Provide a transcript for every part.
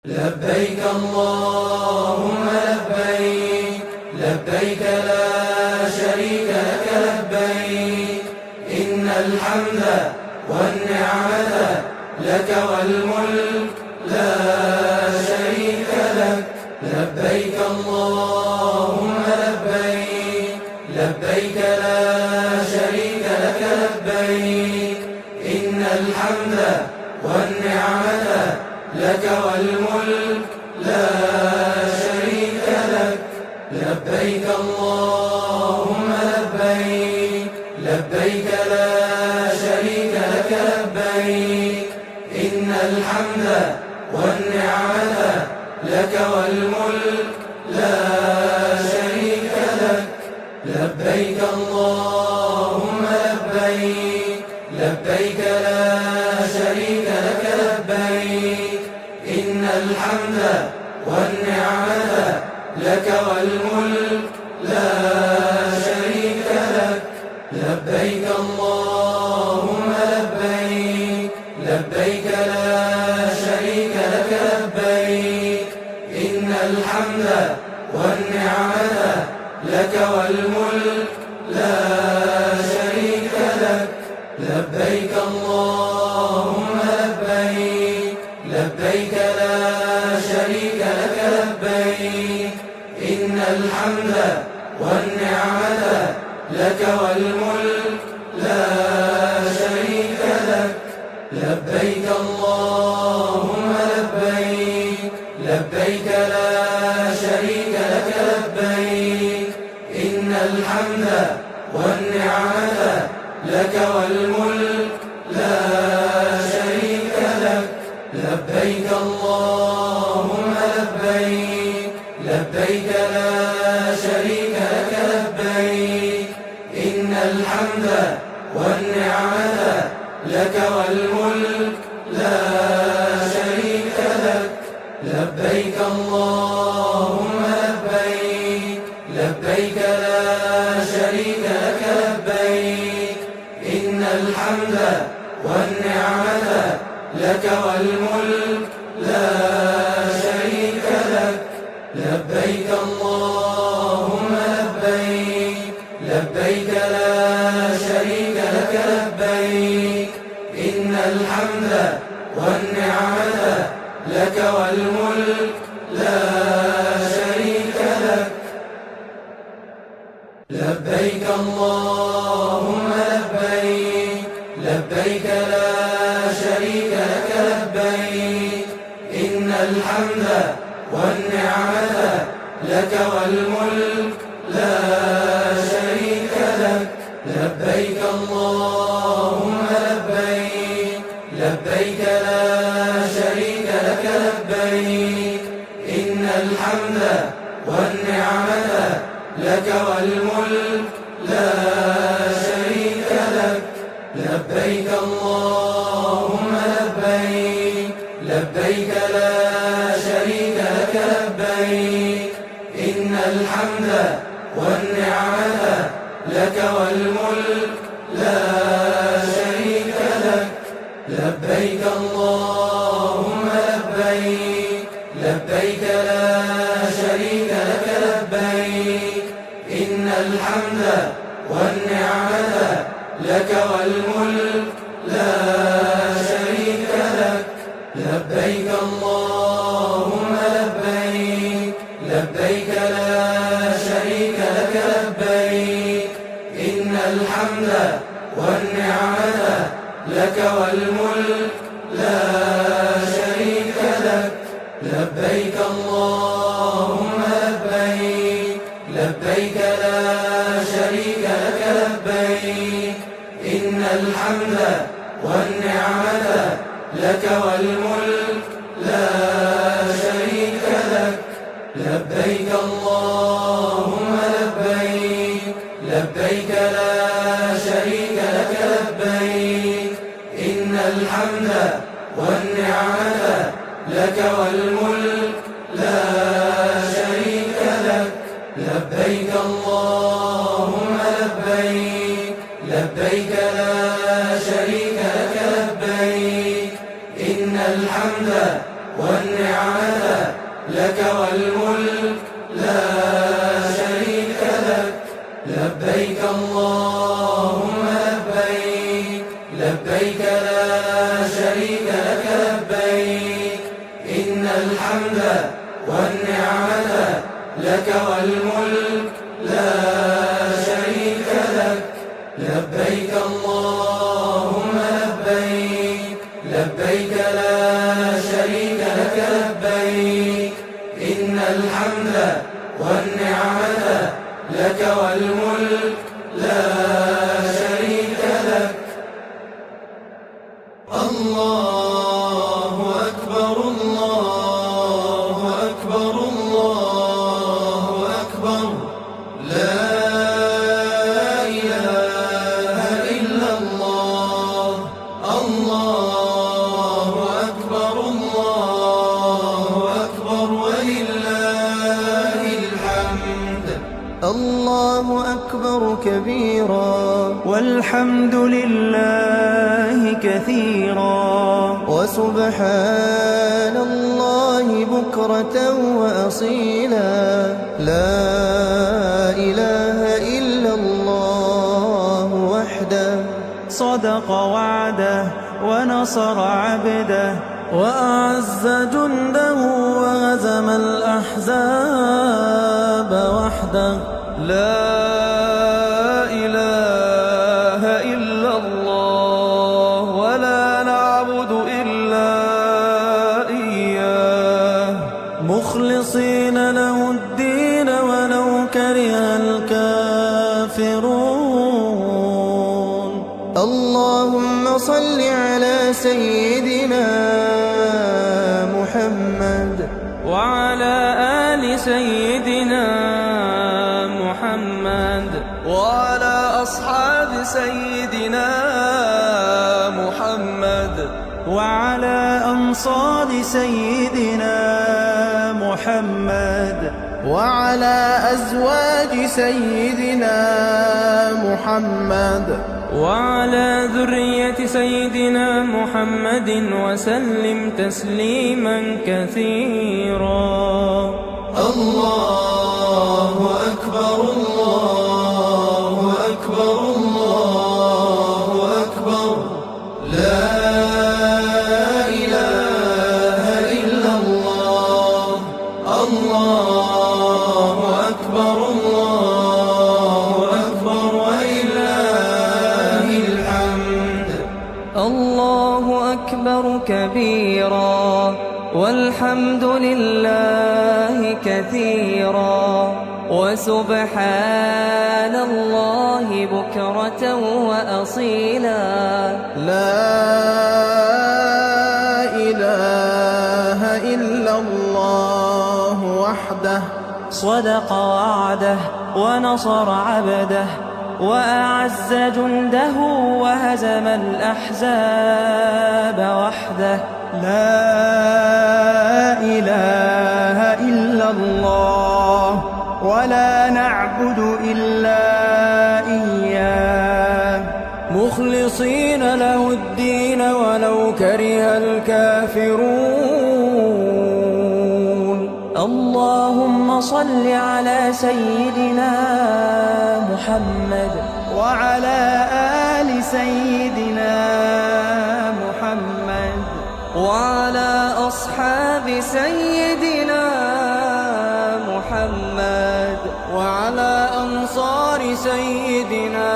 لبيك اللهم لبيك، لبيك لا شريك لك لبيك، إن الحمد والنعمة لك والملك لا شريك لك. لبيك اللهم لبيك، لبيك لا شريك لك لبيك، إن الحمد والنعمة لك والملك لا شريك لك. لبيك اللهم لبيك، لبيك لا شريك لك لبيك، إن الحمد والنعمة لك والملك لا شريك لك. لبيك اللهم لبيك، لبيك لا شريك لك لبيك، إن الحمد والنعمة لك والملك لا شريك لك. لبيك اللهم لبيك، لبيك لا شريك لك لبيك، إن الحمد والنعمة لك والملك لا شريك لك. لبيك اللهم لبيك، لبيك لا شريك لك لبيك، إن الحمد والنعمة لك والملك لا شريك لك. لبيك اللهم لبيك، لبيك لا شريك لك لبيك، إن الحمد والنعمة لك والملك لا شريك لك. لبيك اللهم لبيك، لبيك لا شريك لك لبيك، إن الحمد والنعمة لك والملك لا شريك لك. لبيك اللهم لبيك، لبيك لا شريك لك لبيك، إن الحمد والنعمة لك والملك لا شريك لك. لبيك اللهم لبيك، لبيك لا شريك لك لبيك، إن الحمد والنعمة لك والملك لا شريك لك. لبيك اللهم لبيك، لبيك لا شريك لك لبيك، إن الحمد والنعمة لك والملك لا شريك لك. لبيك اللهم لبيك، لبيك لا شريك لك لبيك، إن الحمد والنعمة لك والملك لا شريك لك. لبيك اللهم لبيك، لبيك لا شريك لك لبيك، إن الحمد والنعمة لك والملك لا شريك لك. لبيك اللهم لبيك، لبيك لا شريك لك لبيك، إن الحمد والنعمة لك والملك لا شريك لك. لبيك اللهم لبيك، لبيك لا شريك لك لبيك، إن الحمد والنعمة لك والملك لا شريك لك. لبيك اللهم لبيك، لبيك لا شريك لك لبيك، إن الحمد والنعمة لك والملك لا شريك لك. لبيك اللهم لبيك، لبيك لا شريك لك لبيك، إن الحمد والنعمة لك والملك لا شريك لك. لبيك اللهم لبيك، لبيك لا شريك لك لبيك، إن الحمد والنعمة لك والملك لا شريك لك. لبيك اللهم لبيك، لبيك لا شريك لك لبيك، إن الحمد والنعمة لك والملك لا شريك لك. لبيك اللهم لبيك، لبيك لا شريك لك لبيك، إن الحمد والنعمة لك والملك لا شريك لك. الله أكبر الله أكبر الله أكبر، لا إله إلا الله. الله أكبر الله أكبر ولله الحمد. الله أكبر كبيرا والحمد لله كثيرا، وسبحان الله بكرة وأصيلا. لا إله إلا الله وحده، صدق وعده ونصر عبده، وأعز جنده وهزم الأحزاب وحده. لا إله إلا الله ولا نعبد إلا إياه، مخلصين له الدين ولو كره الكافرون. اللهم صل على سيدنا محمد وعلى آل سيدنا محمد وعلى أصحاب سيدنا محمد وعلى أنصار سيدنا محمد وعلى أزواج سيدنا محمد وعلى ذرية سيدنا محمد وسلم تسليما كثيرا. الله أكبر الله أكبر الله أكبر، لا إله إلا الله. الله أكبر الله أكبر ولله الحمد. الله أكبر كبيرا والحمد لله كثيرا، وسبحان الله بكرة وأصيلا. لا إله إلا الله وحده، صدق وعده ونصر عبده، وأعز جنده وهزم الأحزاب وحده. لا إله إلا الله ولا نعبد إلا إياه، مخلصين له الدين ولو كره الكافرون. اللهم صل على سيدنا محمد وعلى آل سيدنا محمد وعلى أصحاب سيدنا محمد وعلى أنصار سيدنا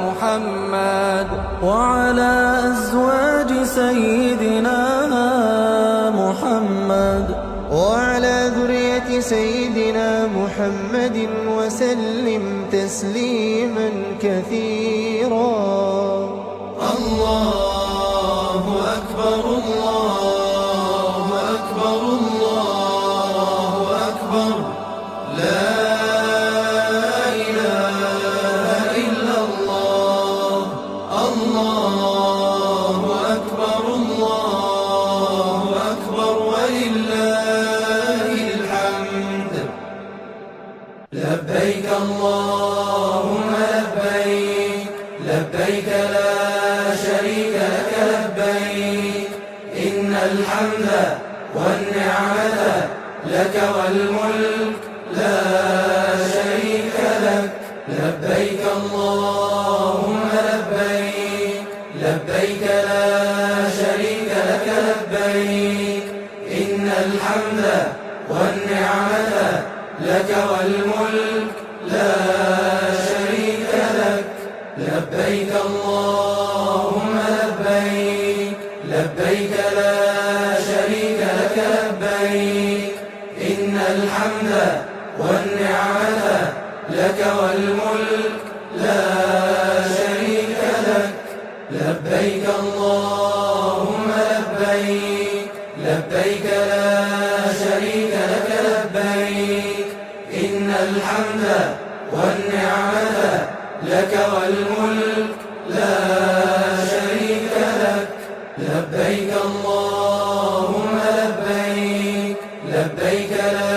محمد وعلى أزواج سيدنا محمد وعلى ذرية سيدنا محمد وسلم تسليما كثيرا. الله أكبر الله أكبر الله أكبر، لا إله إلا الله. الله أكبر الله أكبر ولله الحمد. لبيك اللهم لبيك، لبيك لا شريك لك لبيك، إن الحمد والنعمة لك والملك لا شريك لك. لبيك اللهم لبيك، لبيك لا شريك لك لبيك، إن الحمد والنعمة لك والملك لا شريك لك. لبيك اللهم لبيك، لبيك لا شريك لك لبيك، إن الحمد والنعمة لك والملك لا شريك لك. لبيك اللهم لبيك، لبيك لا شريك لك لبيك، إن الحمد والنعمة لك والملك لا شريك لك. لبيك اللهم لبيك، لبيك لا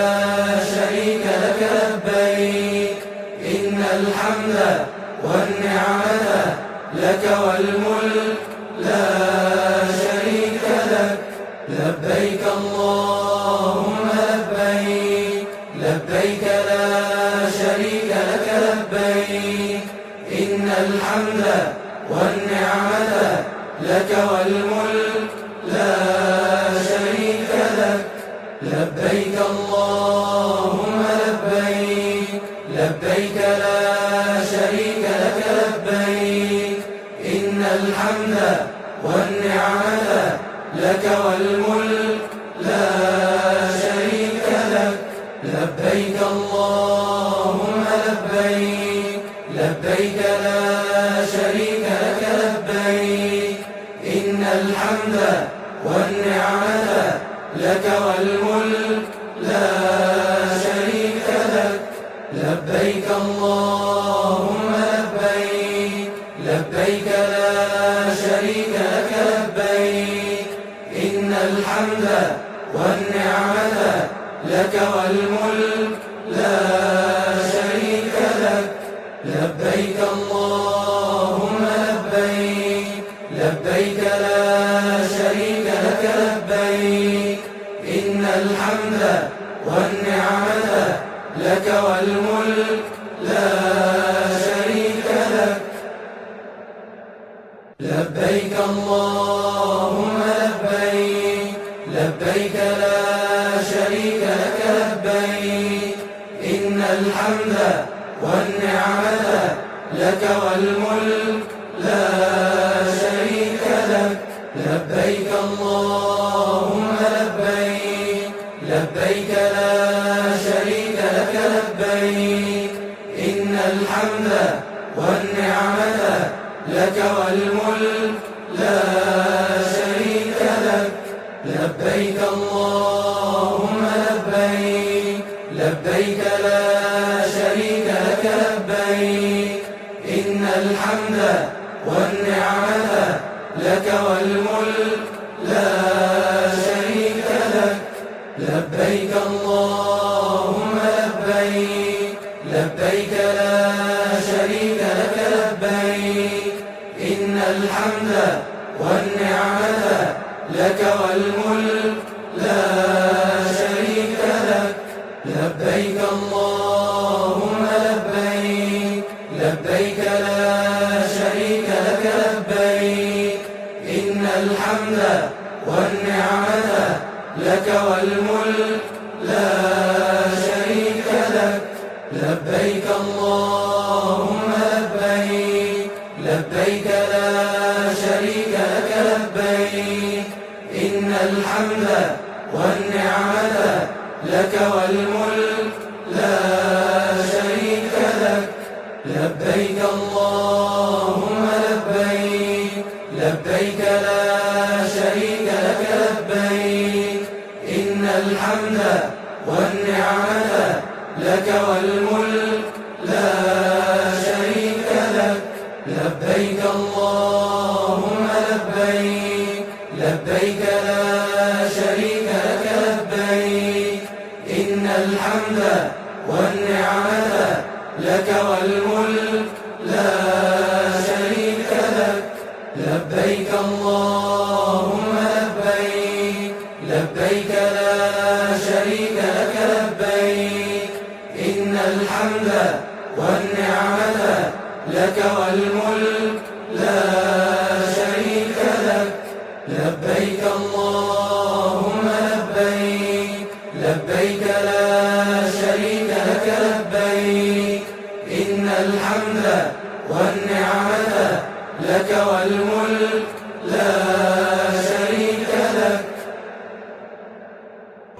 شريك لك لبيك، إن الحمد والنعمة لك والملك لا شريك لك. لبيك اللهم لبيك، لبيك لا شريك لك لبيك، إن الحمد والنعمة لك والملك لا شريك لك. لبيك اللهم لبيك، لبيك لا شريك لك لبيك، إن الحمد والنعمة لك والملك لا شريك لك. لبيك اللهم لبيك، لبيك لا شريك لك لبيك، إن الحمد والنعمة لك والملك لا شريك لك. لبيك اللهم لبيك، لبيك لا شريك لك لبيك، إن الحمد والنعمة لك والملك لا شريك لك. لبيك اللهم لبيك، لبيك لا شريك لك لبيك، إن الحمد والنعمة لك والملك لا شريك لك. لبيك اللهم لبيك، لبيك لا شريك لك لبيك، إن الحمد والنعمة لك والملك لا شريك لك. لبيك اللهم لبيك، لبيك لا شريك لك لبيك، إن الحمد والنعمة لك والملك لا شريك لك. لبيك اللهم لبيك، لبيك لا شريك لك لبيك، إن الحمد والنعمة لك والملك لا شريك لك. لبيك اللهم لبيك، لبيك لا شريك لك لبيك، إن الحمد والنعمة لك والملك لا شريك لك. لبيك اللهم لبيك، لبيك لا شريك لك لبيك، إن الحمد والنعمة لك والملك لا شريك لك. لبيك اللهم لبيك، لبيك لا شريك لك لبيك، إن الحمد والنعمة لك والملك لا شريك لك. لبيك اللهم لبيك، لبيك لا شريك لك لبيك، إن الحمد والنعمة لك والملك لا شريك لك. لبيك اللهم لبيك، لبيك لا شريك لك لبيك، إن الحمد والنعمة لك والملك لا شريك لك. لبيك اللهم لبيك، لبيك لا شريك لك الحمد والنعمة لك والملك لا شريك لك. لبيك اللهم لبيك، لبيك لا شريك لك لبيك، إن الحمد والنعمة لك والملك لا شريك لك.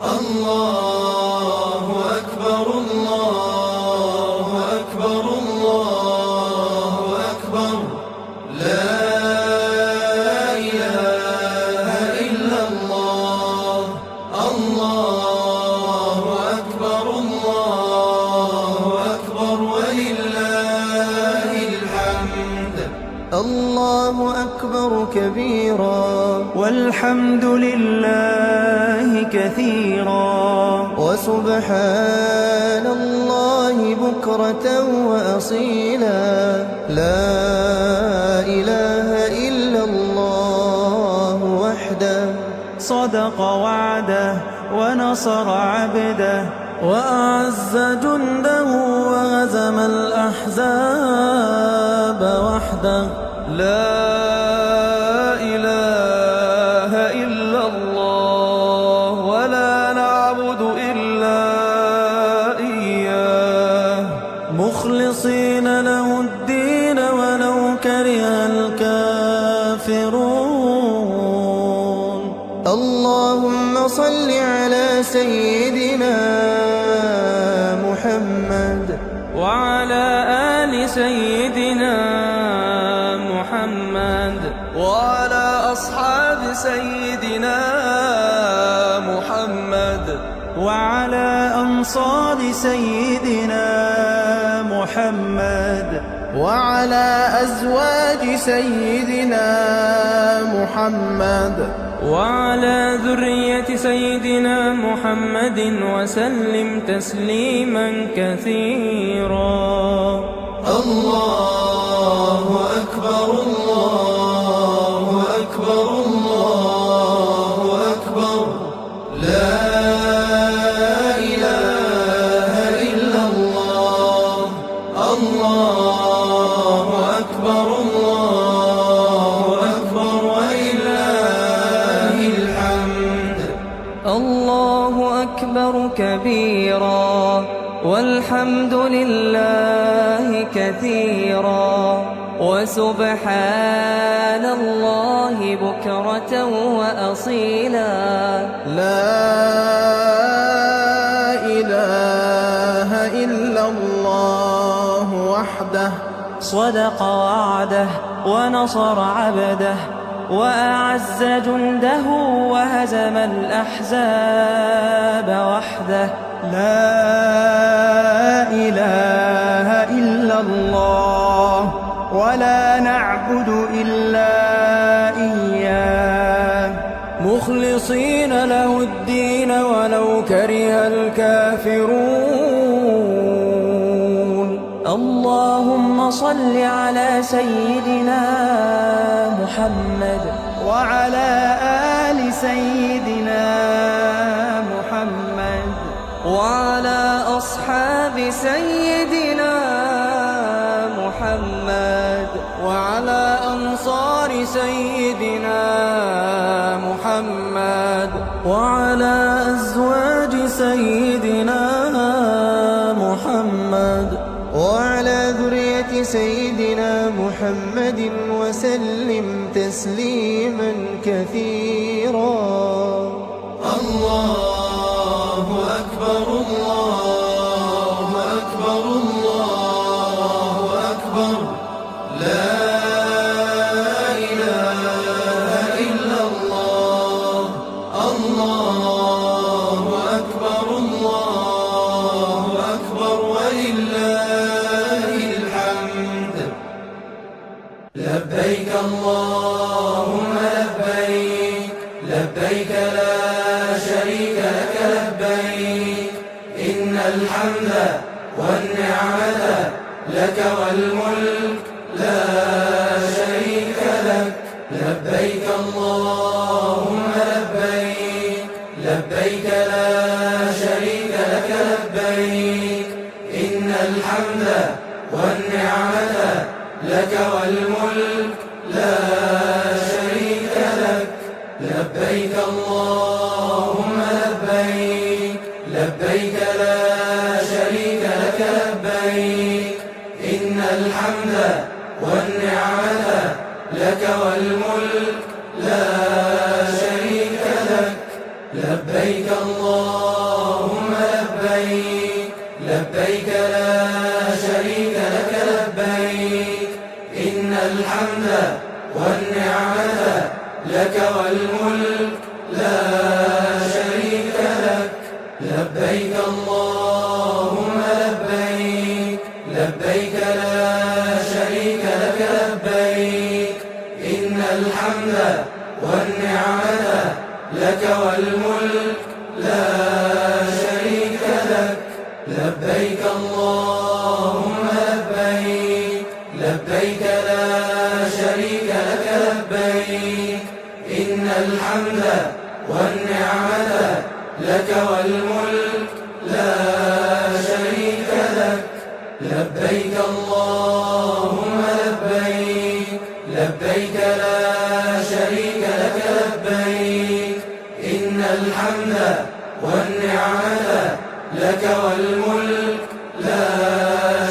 الله أكبر الله أكبر الله أكبر، لا إله إلا الله. الله أكبر الله أكبر ولله الحمد. الله أكبر كبيرا والحمد لله كثيرا وسبحان الله بكرة وأصيلا. لا إله إلا الله وحده صدق وعده ونصر عبده وأعز جنده وهزم الأحزاب وحده. لا إله إلا الله ولا نعبد إلا إياه مخلصين له الدين ولو كره الكافرون. اللهم صل على سيدنا محمد وعلى آل سيدنا محمد وعلى أصحاب سيدنا محمد وعلى أنصار سيدنا محمد وعلى أزواج سيدنا محمد وعلى ذرية سيدنا محمد وسلم تسليما كثيرا. الله أكبر الله أكبر الله أكبر، لا إله إلا الله. الله أكبر الله أكبر ولله الحمد. الله أكبر كبيرا والحمد لله كثيرا وسبحان الله بكرة وأصيلا. لا إله إلا الله وحده صدق وعده ونصر عبده وأعز جنده وهزم الأحزاب وحده. لا إله إلا الله ولا نعبد إلا إياه مخلصين له الدين ولو كره الكافرون. اللهم صل على سيدنا محمد وعلى آل سيدنا محمد وعلى أصحاب سيدنا محمد وعلى أنصار سيدنا محمد وعلى أزواج سيدنا محمد وعلى ذرية سيدنا محمد وسلم تسليما كثيرا. الله أكبر الله أكبر الله أكبر، لا إله إلا الله. الله أكبر الله أكبر ولله الحمد. لبيك اللهم لبيك، لبيك لا شريك لك لبيك، إن الحمد والنعمة لك والملك لا شريك لك. لبيك اللهم لبيك، لبيك لا شريك لك لبيك، إن الحمد والنعمة لك والملك لا شريك لك. لبيك اللهم لبيك لبيك لا شريك لك لبيك إن الحمد والنعمة لك والملك لا شريك لك. لبيك اللهم لبيك لبيك لا شريك لك لبيك إن الحمد والنعمة لك والملك لا شريك لك. لبيك اللهم لبيك لبيك لا شريك لك لبيك إن الحمد والنعمة لك والملك لا شريك لك. لبيك اللهم لبيك لبيك لا شريك لك لبيك إن الحمد والنعمة لك والملك لا شريك لك. لبيك اللهم لبيك لبيك لا شريك لك لبيك إن الحمد والنعمة لك والملك لا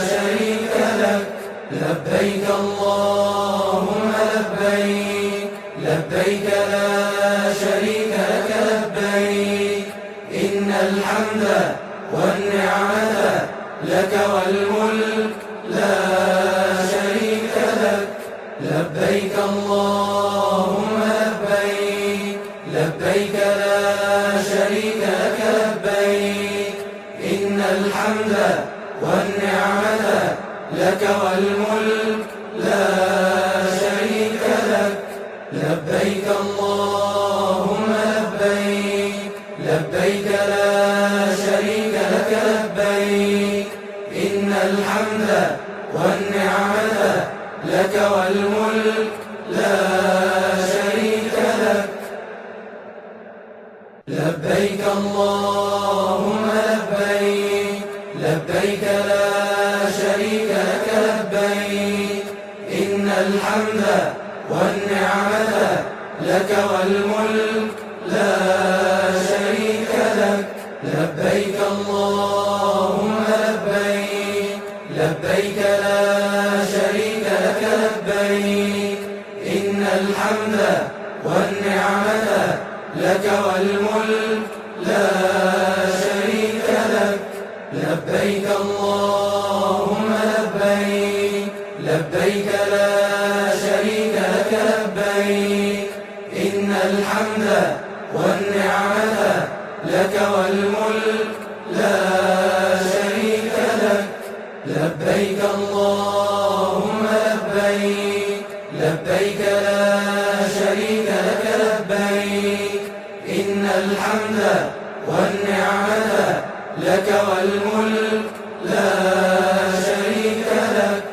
شريك لك. لبيك اللهم لبيك لبيك لا شريك لك لبيك إن الحمد والنعمة لك والملك لا شريك لك. لبيك اللهم لبيك لبيك لا شريك لك لبيك إن الحمد والنعمة لك والملك لا شريك لك. لبيك اللهم لبيك لبيك لا شريك لك لبيك إن الحمد والنعمة لك والملك لا شريك لك. لبيك اللهم لبيك لبيك لا شريك لك لبيك إن الحمد والنعمة لك والملك لا شريك لك. لبيك اللهم لبيك لبيك لا شريك لك لبيك إن الحمد والنعمة لك والملك لا شريك لك. لبيك اللهم لبيك لبيك لا شريك لك لبيك إن الحمد والنعمة لك والملك لا شريك لك. لبيك اللهم لبيك لبيك لا شريك لك لبيك إن الحمد والنعمة لك والملك لا شريك لك.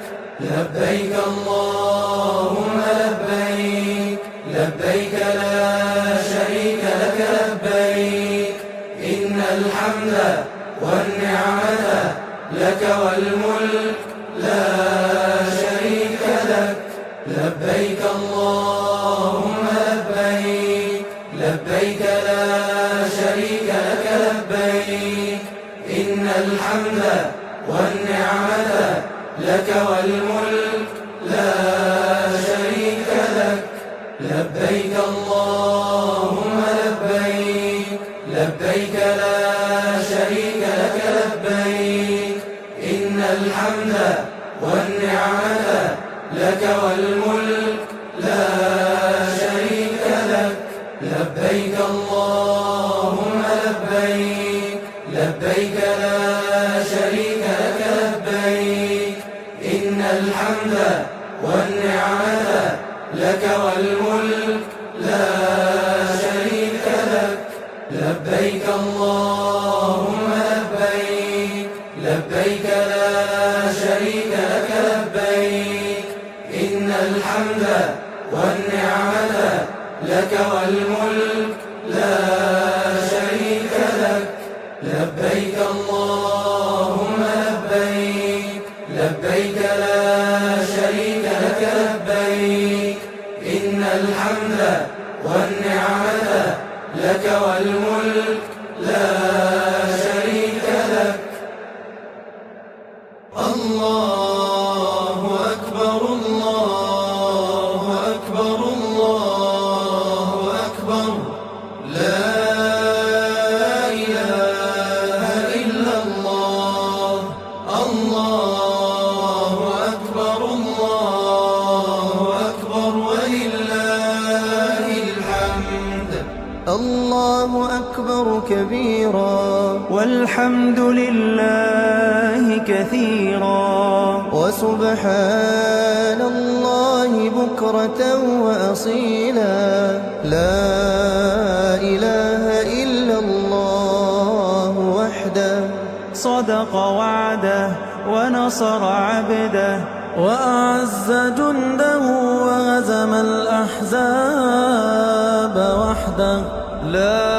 لبيك اللهم لبيك لبيك لا شريك لك لبيك إن الحمد والنعمة لك والملك لا شريك لك. لبيك اللهم لبيك لبيك لا شريك لك لبيك إن الحمد والنعمة لك والملك لا شريك لك. لبيك اللهم لبيك لبيك لا شريك لك لبيك إن الحمد والنعمة لك والملك لا شريك لك. لبيك اللهم لبيك لبيك لا شريك لك لبيك إن الحمد والنعمة لك والملك لا شريك لك. لبيك اللهم لبيك لبيك لا شريك لك لبيك إن الحمد والنعمة لك والملك لا شريك لك. لبيك اللهم لبيك لبيك لا شريك لك لبيك إن الحمد والنعمة لك والملك لا شريك لك. الله أكبر الله أكبر الله أكبر لا إله إلا الله. الله أكبر الله أكبر ولله الحمد. الله أكبر كبيرا والحمد لله كثيرا وسبحان الله بكرة وأصيلا لا إله إلا الله وحده صدق وعده ونصر عبده وأعز جنده وهزم الأحزاب وحده لا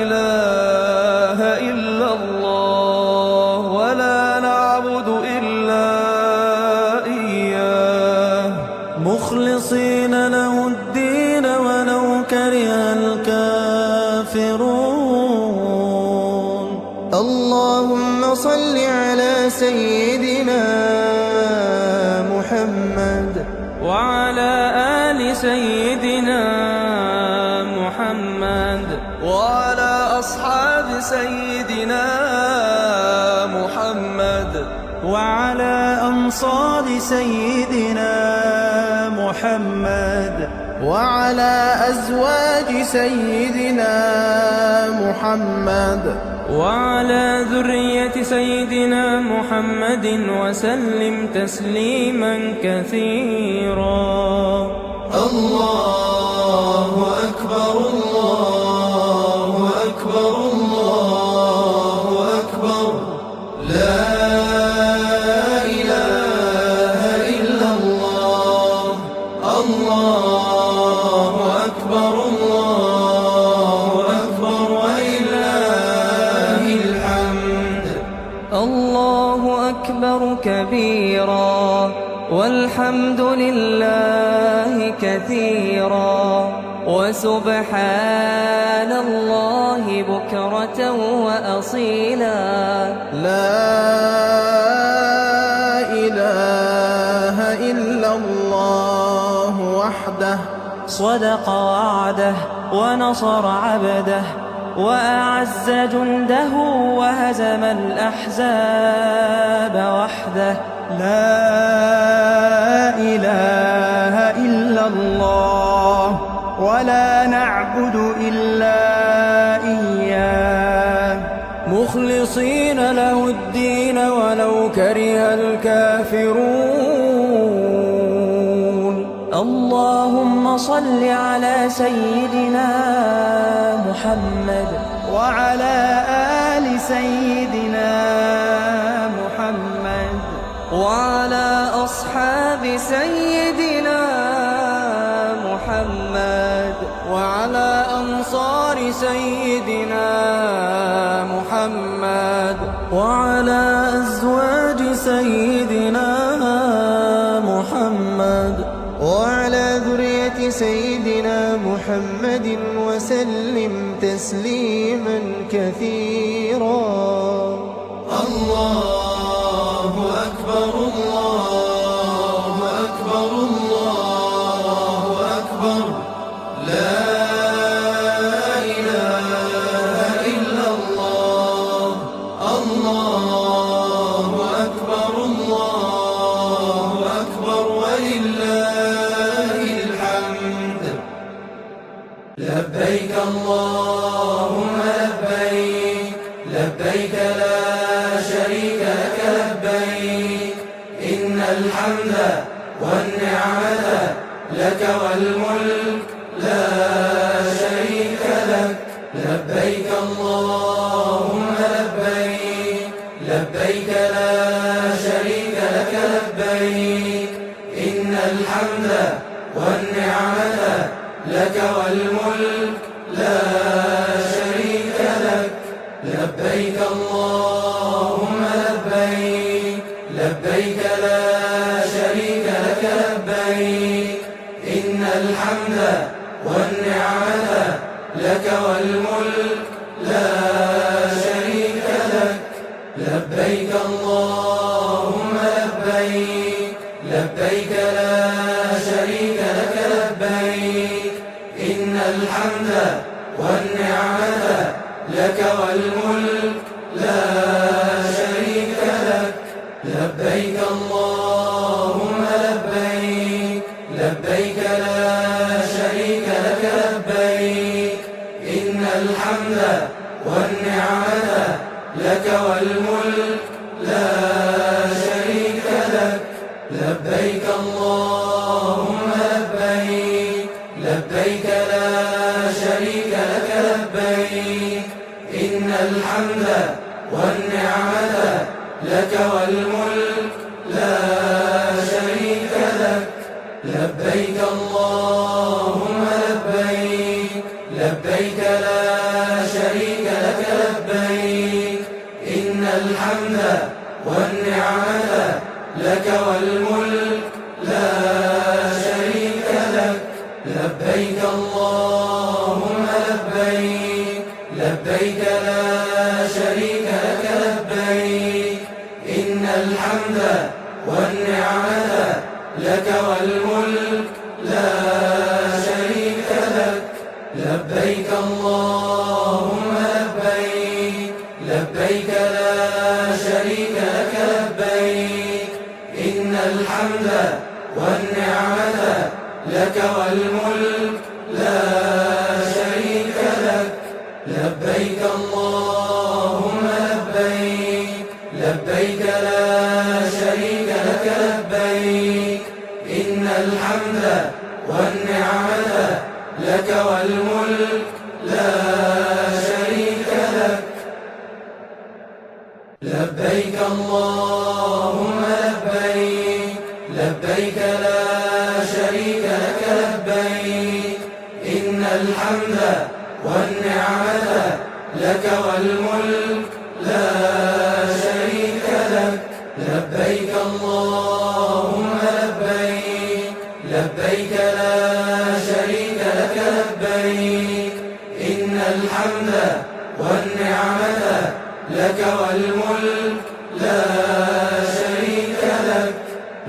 إله إلا الله ولا نعبد إلا إياه مخلصين له الدين ولو كره الكافرون. اللهم صل على سيدنا محمد وعلى آل سيدنا محمد وعلى أصحاب سيدنا محمد وعلى أنصار سيدنا محمد وعلى أزواج سيدنا محمد وعلى ذرية سيدنا محمد وسلم تسليما كثيرا. الله أكبر الله أكبر الله أكبر لا إله إلا الله. الله أكبر الله أكبر ولله الحمد. الله أكبر كبيرا والحمد لله كثيرا وسبحان الله بكرة وأصيلا لا إله إلا الله وحده صدق وعده ونصر عبده وأعز جنده وهزم الأحزاب وحده لا إله إلا الله ولا نعبد إلا إياه مخلصين له الدين ولو كره الكافرون. اللهم صل على سيدنا محمد وعلى آل سيدنا محمد وعلى أصحاب سيدنا محمد وعلى أنصار سيدنا محمد وعلى أزواج سيدنا محمد وعلى ذرية سيدنا محمد وسلم تسليما كثيرا. الله أكبر الله أكبر الله أكبر لا إله إلا الله. الله أكبر الله أكبر ولله الحمد. لبيك اللهم لبيك لبيك لا شريك لك لبيك إن الحمد والنعمة لك والملك لا شريك لك. لبيك اللهم لبيك لبيك لا شريك لك لبيك إن الحمد والنعمة لك والملك لا شريك لك. لبيك اللهم لبيك لبيك لا شريك لك لبيك إن الحمد والنعمة لك والملك لا شريك لك لبيك اللهم لبيك لبيك لا شريك لك لبيك إن الحمد والنعمة لك والملك لا شريك لك لبيك اللهم لبيك لبيك لا شريك لك لبيك إن الحمد والنعمة لك والملك لا شريك لك لبيك اللهم لبيك لبيك لا شريك لك لبيك إن الحمد والنعمة لك والملك لا شريك لك لبيك اللهم لبيك لبيك لا شريك لك لبيك إن الحمد والنعمة لك والملك لا شريك لك لبيك اللهم لبيك لبيك لا شريك لك لبيك إن الحمد والنعمة لك والملك لا شريك لك لبيك اللهم لبيك لبيك لا شريك لك لبيك إن الحمد والنعمة لك والملك لا شريك لك لبيك اللهم لبيك لبيك لا شريك لك لبيك إن الحمد والنعمة لك والملك لا شريك لك لبيك اللهم لبيك لبيك لا شريك لك لبيك إن الحمد والنعمة لك والملك لا شريك لك لبيك اللهم لبيك لبيك لا شريك لك لبيك إن الحمد والنعمة لك والملك لا شريك لك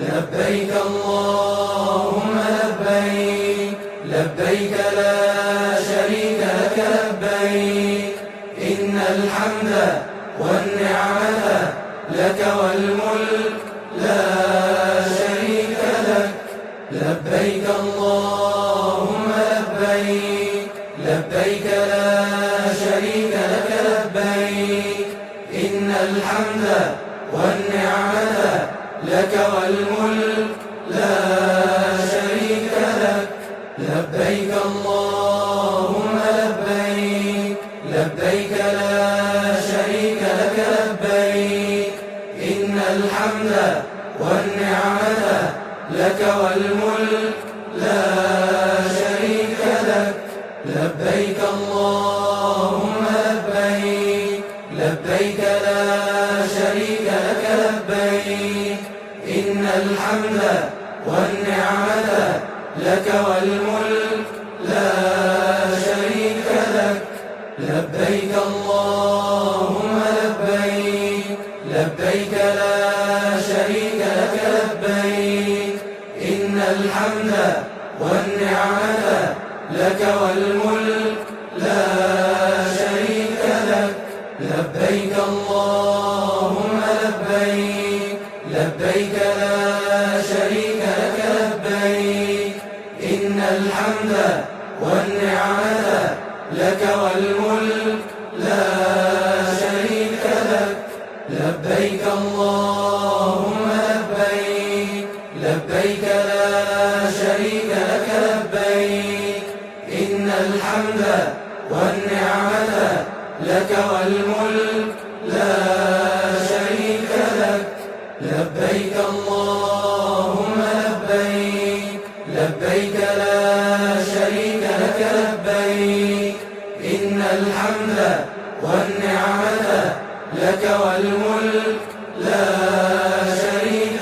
لبيك اللهم لبيك لبيك لا شريك لك لبيك إن الحمد والنعمة لك والملك لا شريك لك لبيك اللهم لبيك لبيك لا شريك لك لبيك إن الحمد والنعمة لك والملك لا شريك لك لبيك اللهم لبيك لبيك لا شريك لك لبيك إن الحمد والنعمة لك والملك لا شريك لك لبيك اللهم لبيك لبيك لا شريك لك لبيك إن الحمد والنعمة لك والملك لا شريك لك لبيك اللهم لبيك لبيك لا شريك لك لبيك إن الحمد والنعمة لك والملك لا شريك لك لبيك اللهم لبيك لبيك لا شريك لك لبيك إن الحمد والنعمة لك والملك لا شريك لك لبيك اللهم لبيك لبيك لا شريك لك لبيك إن الحمد والنعمة لك والملك لا شريك لك لبيك اللهم لبيك لبيك لا شريك لك لبيك إن الحمد والنعمة لك والملك لا شريك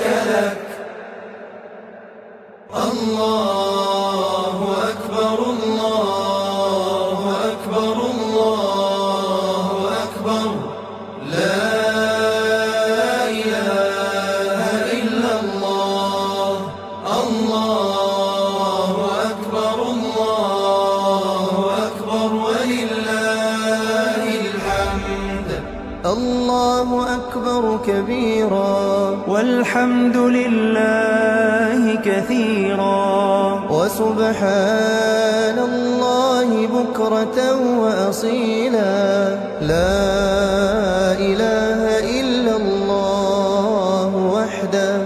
الله أكبر كبيرا والحمد لله كثيرا وسبحان الله بكرة وأصيلا لا إله إلا الله وحده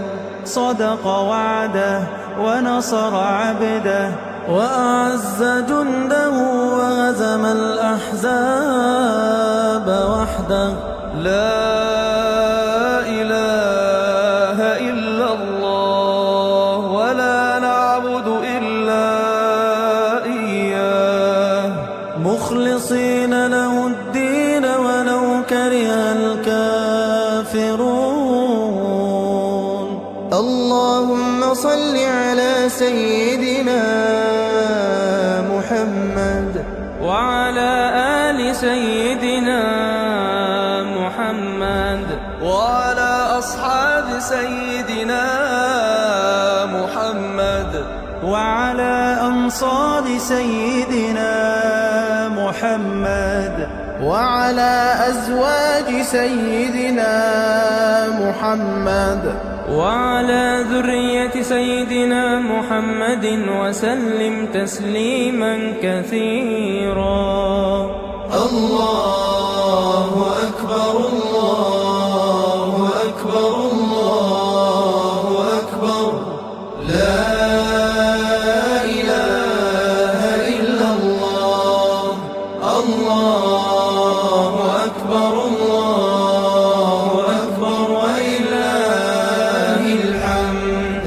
صدق وعده ونصر عبده وأعز جنده وهزم الأحزاب وحده لا إله إلا الله ولا نعبد إلا إياه مخلصين له الدين ولو كره الكافرون اللهم صل على سيدنا محمد وعلى آل سيدنا محمد وعلى أصحاب سيدنا محمد وعلى أنصار سيدنا محمد وعلى أزواج سيدنا محمد وعلى ذرية سيدنا محمد وسلم تسليما كثيرا الله أكبر الله أكبر الله أكبر لا إله إلا الله الله أكبر الله أكبر ولله الحمد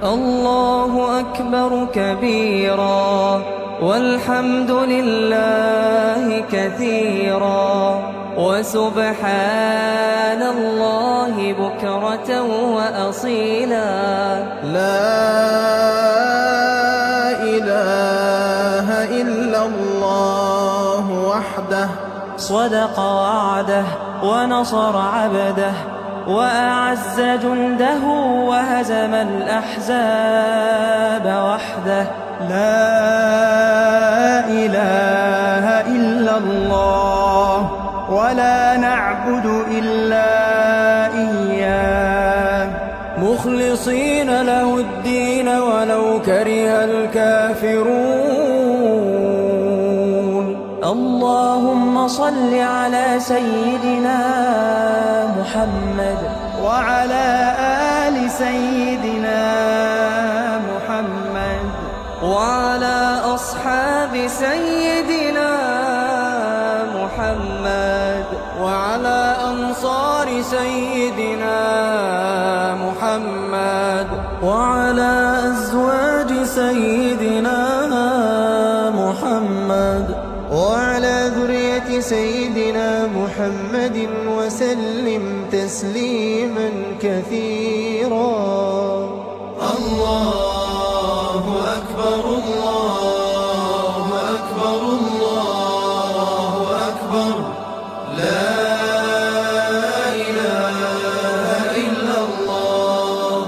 الله أكبر كبيرا والحمد لله كثيرا وسبحان الله بكرة وأصيلا لا إله إلا الله وحده صدق وعده ونصر عبده وأعز جنده وهزم الأحزاب وحده لا إله إلا الله ولا نعبد إلا إياه مخلصين له الدين ولو كره الكافرون اللهم صل على سيدنا محمد وعلى آل سيدنا محمد وعلى أصحاب سيدنا محمد وعلى أنصار سيدنا محمد وعلى أزواج سيدنا محمد وعلى ذرية سيدنا محمد وسلم تسليما كثيرا الله أكبر الله أكبر الله أكبر لا إله إلا الله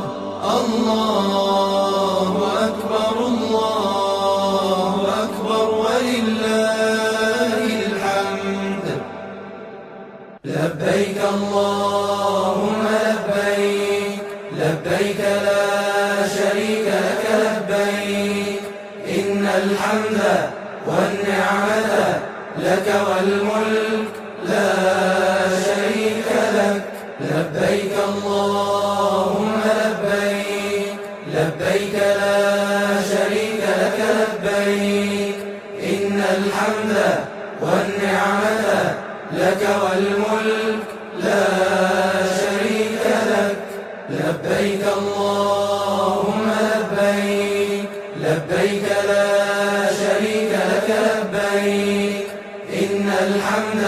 الله أكبر الله أكبر ولله الحمد لبيك اللهم لبيك لبيك لا شريك لك لبيك إن الحمد والنعمة لك والملك لا شريك لك لبيك اللهم لبيك لبيك لا شريك لك لبيك إن الحمد والنعمة لك والملك لا شريك لك لبيك اللهم لبيك لبيك لا شريك لك لبيك إن الحمد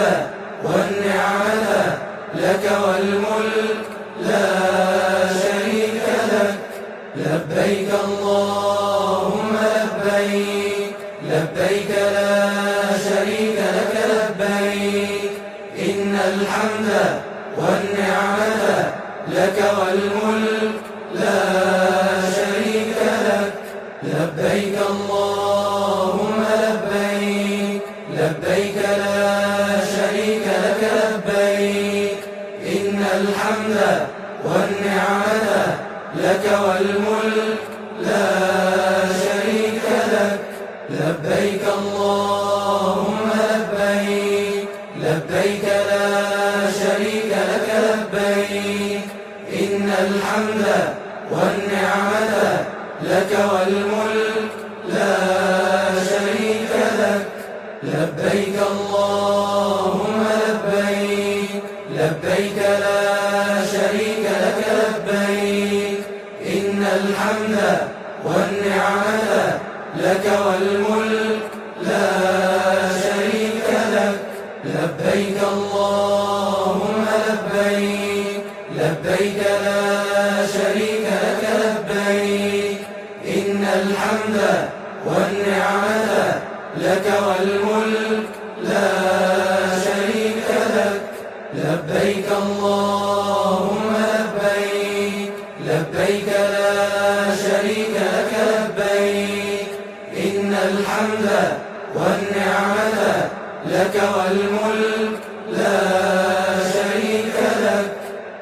والنعمة لك والملك لا شريك لك لبيك اللهم لبيك لبيك لا شريك لك لبيك إن الحمد والنعمة لك والملك لا شريك لك لبيك اللهم لبيك لبيك لا شريك لك لبيك الحمد والنعمة لك والملك لا شريك لك. لبيك اللهم لبيك لبيك لا شريك لك لبيك إن الحمد والنعمة لك والملك لا شريك لك. لبيك اللهم لبيك لبيك لا شريك لك لبيك إن الحمد والنعمة لك والملك لا شريك لك. لبيك اللهم لبيك لبيك لا شريك لك لبيك إن الحمد والنعمة لك والملك لا شريك لك. لبيك اللهم لبيك لبيك لا شريك لك لبيك إن الحمد والنعمة لك والملك لا شريك لك.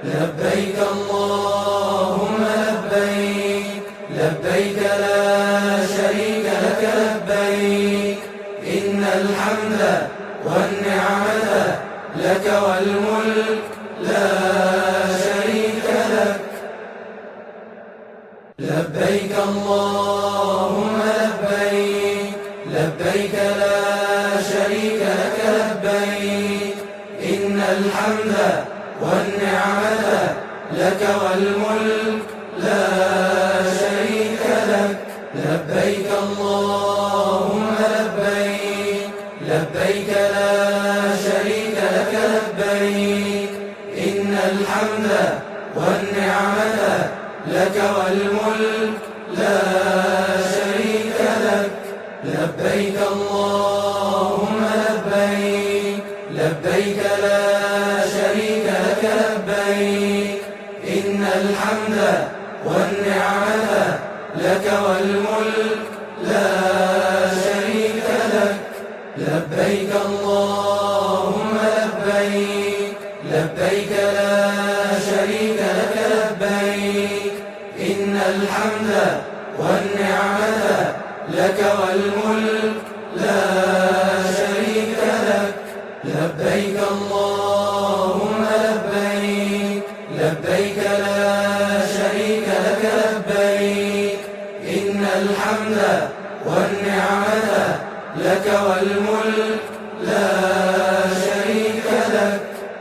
لبيك اللهم لبيك لبيك لا شريك لك لبيك إن الحمد والنعمة لك والملك لا شريك لك. لبيك اللهم لبيك لبيك لا شريك لك لبيك إن الحمد والنعمة لك والملك لا شريك لك. لبيك اللهم لبيك لبيك لا شريك لك لبيك إن الحمد والنعمة لك والملك لا شريك لك. لبيك اللهم لبيك لبيك لا شريك لك لبيك إن الحمد والنعمة لك والملك لا شريك لك. لبيك اللهم لبيك لبيك لا شريك لك لبيك إن الحمد والنعمة لك والملك لا شريك لك. لبيك اللهم لبيك لبيك لا شريك لك لبيك إن الحمد والنعمة لك والملك لا شريك لك.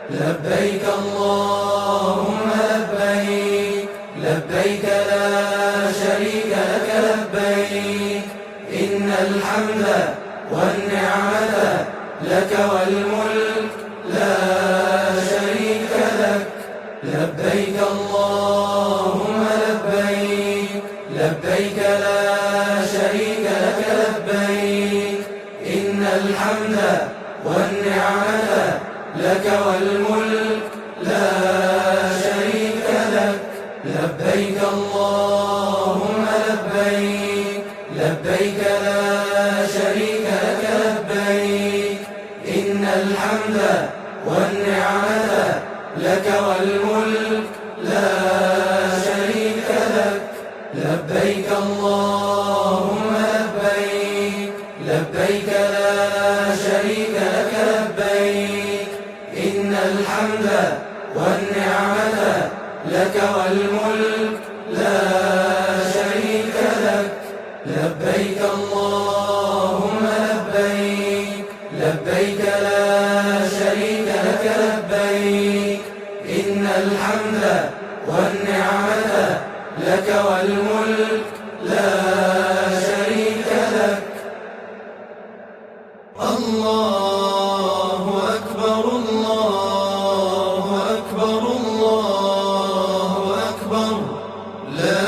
لبيك اللهم لبيك لبيك لا شريك لك لبيك إن الحمد والنعمة لك والملك لا شريك لك. لبيك اللهم لبيك لبيك لا شريك لك لبيك إن الحمد والنعمة لك والملك لا شريك لك. لبيك اللهم لبيك لبيك لا شريك لك لبيك إن الحمد والنعمة لك والملك لا شريك لك. لبيك اللهم لبيك لبيك لا شريك لك لبيك إن الحمد والنعمة لك والملك لا شريك لك. لبيك اللهم لبيك لبيك لا شريك لك لبيك إن الحمد والنعمة لك والملك لا شريك لك. الله أكبر الله أكبر الله أكبر لا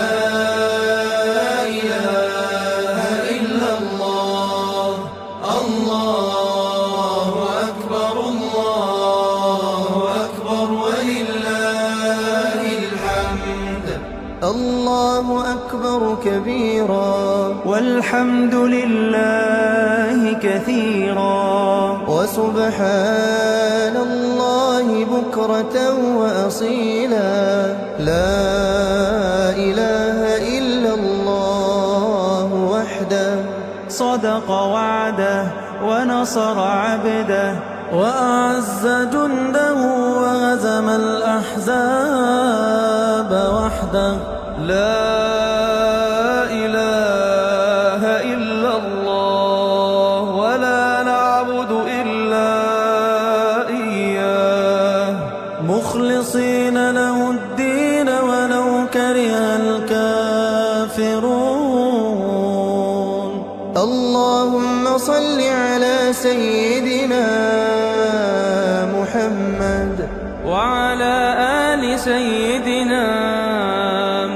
إله إلا الله. الله أكبر ولله الحمد. الله أكبر كبيرا والحمد لله كثيرا وسبحان الله بكرة وأصيلا لا إله إلا الله وحده صدق وعده ونصر عبده وأعز جنده وهزم الأحزاب وحده لا إله إلا الله ولا نعبد إلا إياه مخلصين له الدين ولو كره الكافرون. اللهم صل على سيدنا محمد وعلى آل سيدنا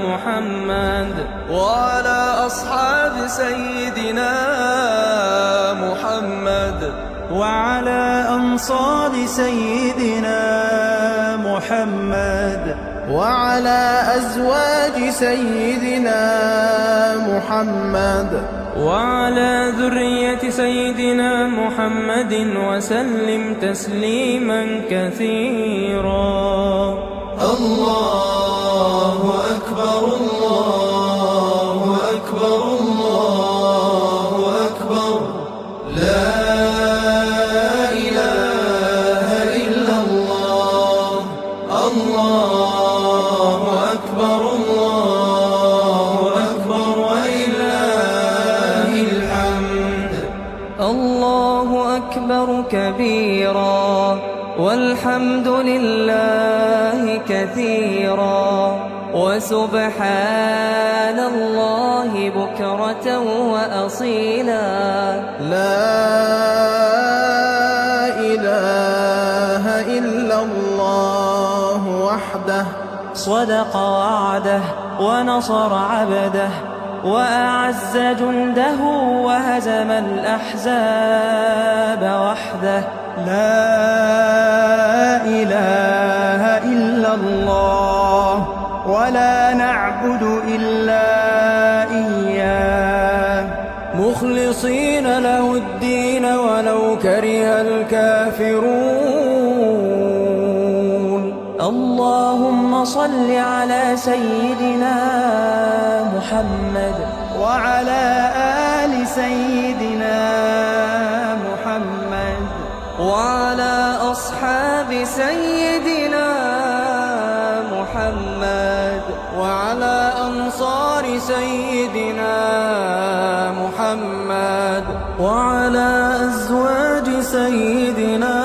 محمد وعلى أصحاب سيدنا محمد وعلى أنصار سيدنا محمد وعلى أزواج سيدنا محمد وعلى ذرية سيدنا محمد وسلم تسليما كثيرا. الله أكبر الله أكبر الله أكبر لا إله إلا الله. الله أكبر الله أكبر ولله الحمد. الله أكبر كبيرا والحمد لله كثيرا وسبحان الله بكرة وأصيلا لا إله إلا الله وحده صدق وعده ونصر عبده وأعز جنده وهزم الأحزاب وحده لا إله إلا الله ولا نعبد إلا إياه مخلصين له الدين ولو كره الكافرون. اللهم صل على سيدنا محمد وعلى آل سيدنا محمد وعلى أصحاب سيدنا محمد وعلى أنصار سيدنا محمد وعلى أزواج سيدنا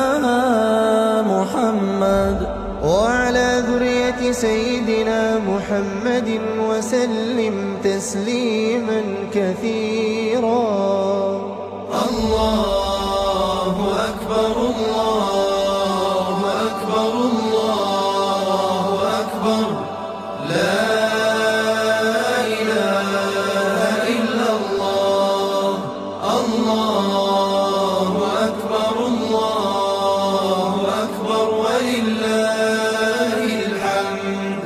محمد وعلى ذرية سيدنا محمد وسلم تسليما كثيرا. الله أكبر الله أكبر الله أكبر لا إله إلا الله. الله أكبر الله أكبر ولله الحمد.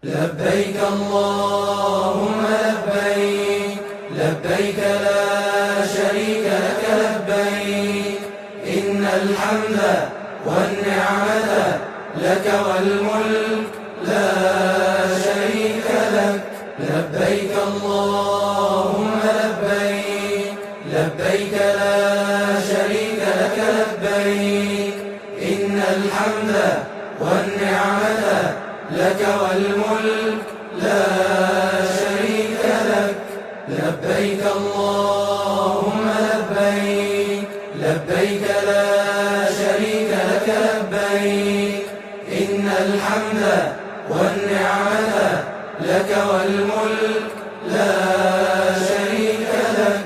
لبيك اللهم لبيك لبيك لا شريك لك لبيك إن الحمد والنعمة لك والملك لا شريك لك. لبيك اللهم لبيك لبيك لا شريك لك لبيك إن الحمد والنعمة لك والملك لا شريك لك. لبيك اللهم لبيك لبيك لا شريك لك لبيك إن الحمد والنعمة لك والملك لا شريك لك.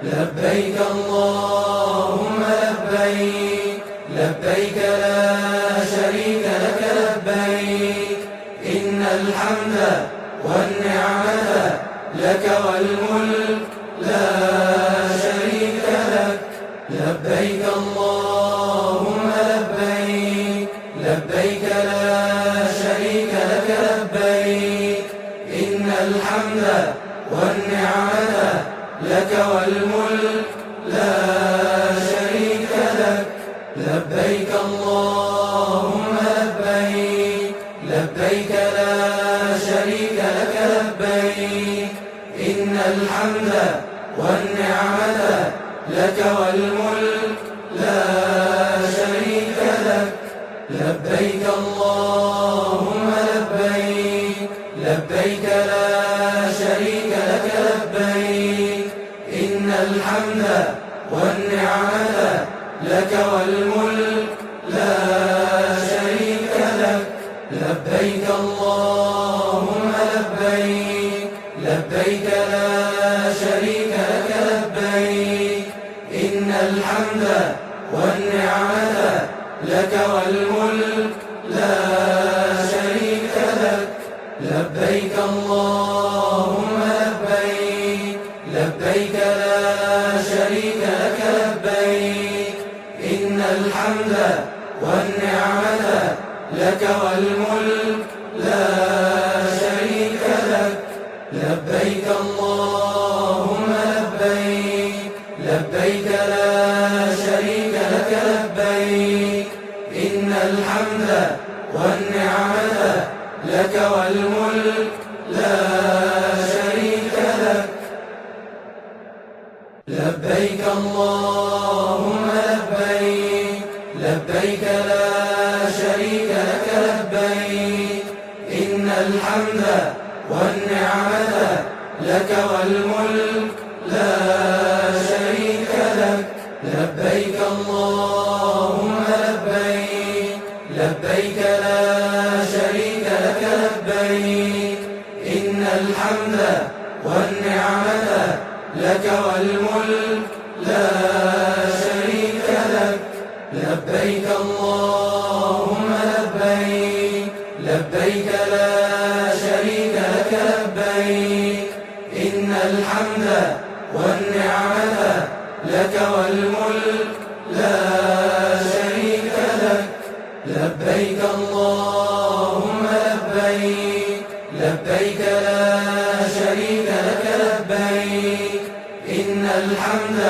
لبيك اللهم لبيك لبيك لا شريك لك لبيك إن الحمد والنعمة لك والملك لا شريك لك. لبيك اللهم لبيك لبيك لا شريك لك لبيك إن الحمد والنعمة لك والملك لا شريك لك. لبيك الله الحمد والنعمة لك والملك لا شريك لك. لبيك اللهم لبيك لبيك لا شريك لك لبيك إن الحمد والنعمة لك والملك لا شريك لك. لبيك اللهم لبيك لبيك لا شريك لك لبيك إن الحمد والنعمة لك والملك لا شريك لك. لبيك اللهم لبيك لبيك لا شريك لك لبيك إن الحمد والنعمة لك والملك لا شريك لك. لبيك اللهم لبيك لبيك لا شريك لك لبيك إن الحمد والنعمة لك والملك لا شريك لك. لبيك اللهم لبيك لبيك لا شريك لك لبيك إن الحمد والنعمة لك والملك لا شريك لك. لبيك اللهم لبيك لبيك لا شريك لك لبيك إن الحمد والنعمة لك والملك لا شريك لك. لبيك اللهم لبيك لبيك لا شريك لك لبيك إن الحمد والنعمة لك والملك لا شريك لك. لبيك اللهم لبيك لبيك لا شريك لك لبيك إن الحمد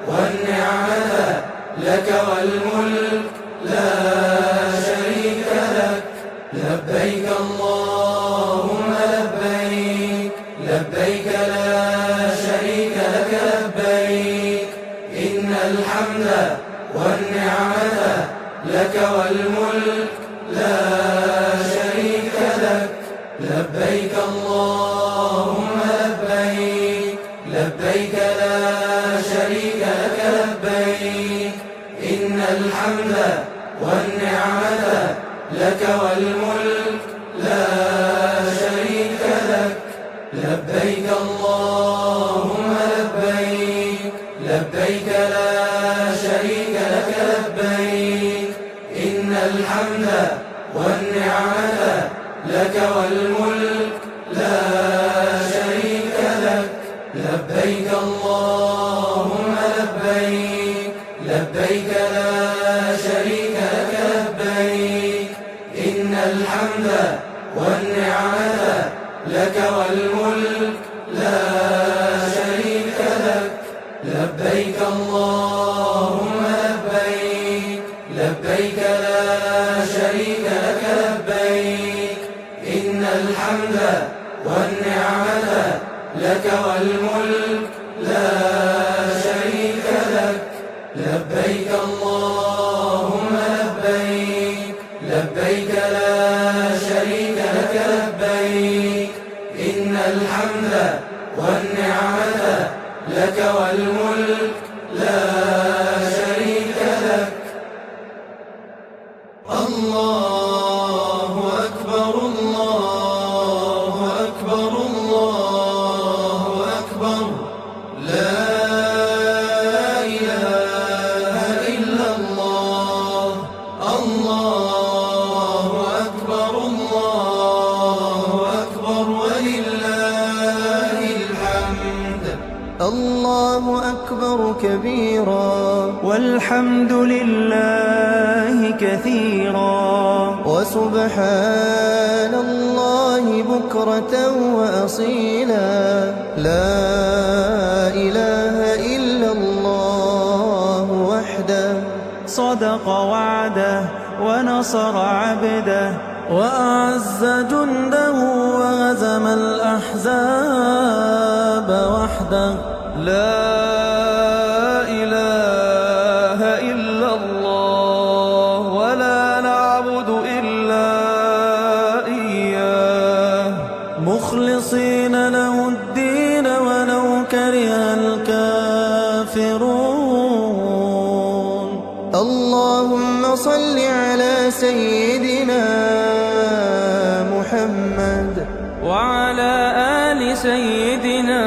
والنعمة لك والملك لا شريك لك. لبيك اللهم لبيك لبيك لا شريك لك لبيك إن الحمد والنعمة لك والملك لا شريك لك. لبيك اللهم لبيك لبيك لا شريك لك لبيك إن الحمد والنعمة لك والملك لا شريك لك. لبيك اللهم لبيك لبيك لا شريك لك لبيك إن الحمد والنعمة لك والملك لا شريك لك. لبيك اللهم لبيك لبيك لا شريك لك لبيك إن الحمد والنعمة لك والملك لا شريك لك. لبيك اللهم لبيك لبيك لا شريك لك لبيك إن الحمد والنعمة لك والملك لا شريك لك. لبيك اللهم لبيك لبيك لا شريك لك لبيك إن الحمد والنعمة لك والملك لا شريك لك. الله أكبر الله أكبر الله أكبر لا إله إلا الله. الله أكبر ولله الحمد. الله أكبر كبيرا والحمد لله كثيرا وسبحان الله بكرة وأصيلا. لا إله إلا الله وحده صدق وعده ونصر عبده وأعز جنده وهزم الأحزاب وحده. لا إله إلا الله ولا نعبد إلا إياه مخلصين له الدين ولو كره الكافرون. اللهم صل على سيدنا محمد وعلى آل سيدنا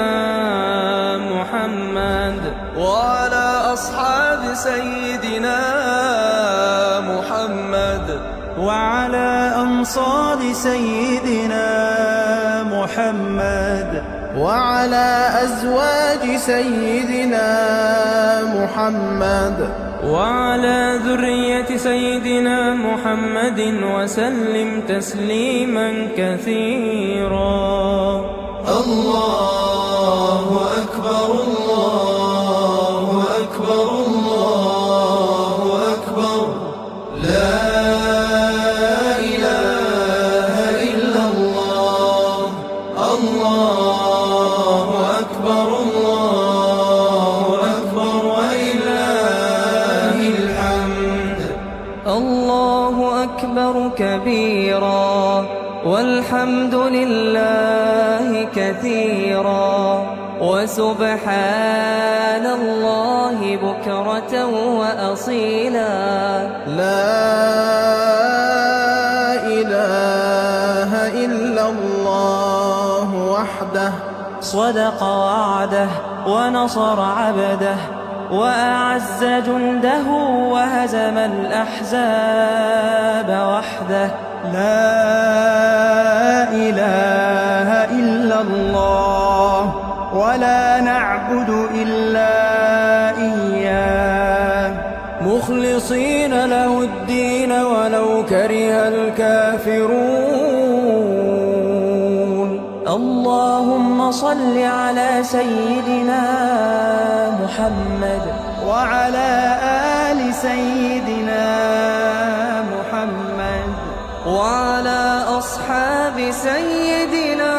محمد وعلى أصحاب سيدنا محمد وعلى أنصار سيدنا محمد وعلى أزواج سيدنا محمد وعلى ذرية سيدنا محمد وسلم تسليما كثيرا. الله أكبر الله أكبر الله أكبر لا إله إلا الله. الله أكبر الله أكبر ولله الحمد. الله أكبر كبيرا والحمد لله كثيرا وسبحان الله بكرة وأصيلا. لا إله إلا الله وحده صدق وعده ونصر عبده وأعز جنده وهزم الأحزاب وحده. لا إله إلا الله ولا نعبد إلا إياه مخلصين له الدين ولو كره الكافرون. اللهم صل على سيدنا محمد وعلى آل سيدنا محمد وعلى أصحاب سيدنا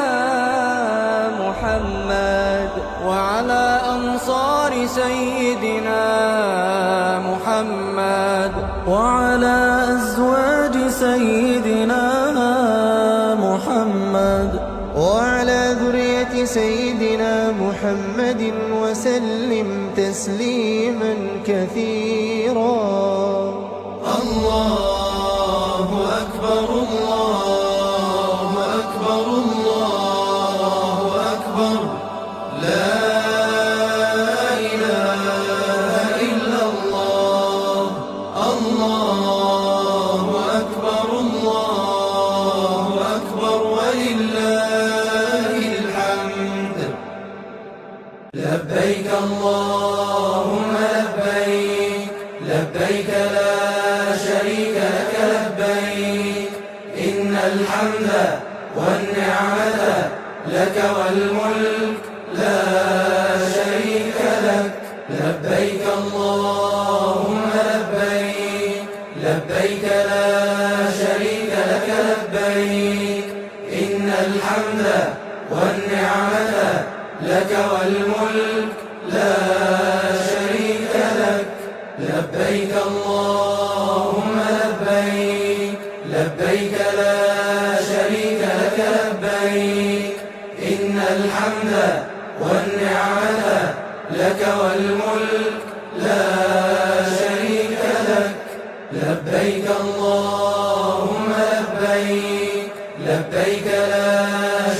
محمد وعلى أنصار سيدنا محمد وعلى أزواج سيدنا محمد وعلى ذرية سيدنا محمد وسلم تسليما كثيرا. الله أكبر الله أكبر الله أكبر لا إله إلا الله. الله أكبر الله أكبر ولله الحمد. لبيك اللهم لبيك لبيك لا شريك لك لبيك إن الحمد والنعمة لك والملك لا شريك لك. لبيك اللهم لبيك لبيك لا شريك لك لبيك إن الحمد والنعمة لك والملك لا شريك لك. لبيك اللهم لبيك لبيك لا شريك لك لبيك إن الحمد والنعمة لك والملك لا شريك لك. لبيك اللهم لبيك لبيك لا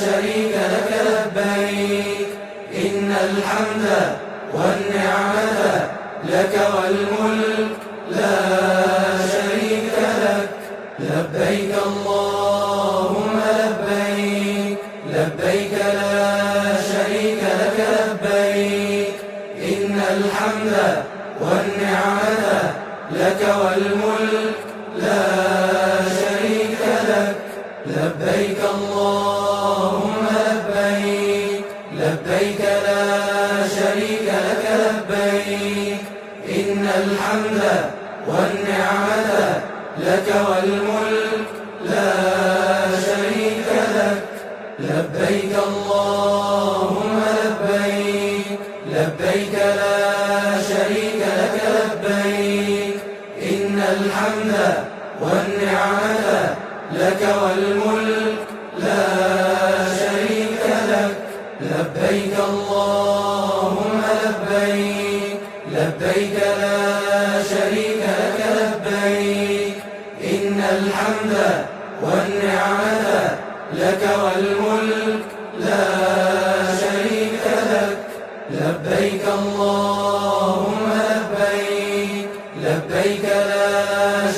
شريك لك لبيك إن الحمد والنعمة لك والملك لا شريك لك. لبيك اللهم لبيك لبيك لا شريك لك لبيك إن الحمد والنعمة لك والملك لا شريك لك. لبيك اللهم لبيك لبيك لا شريك لك لبيك إن الحمد والنعمة لك لك والملك لا شريك لك. لبيك اللهم لبيك، لبيك لا شريك لك لبيك، إن الحمد والنعمة لك والملك لا شريك لك. لبيك اللهم لبيك، لبيك لا شريك لك لبيك، إن الحمد والنعمة لك والملك لا شريك لك. لبيك اللهم لبيك، لبيك لا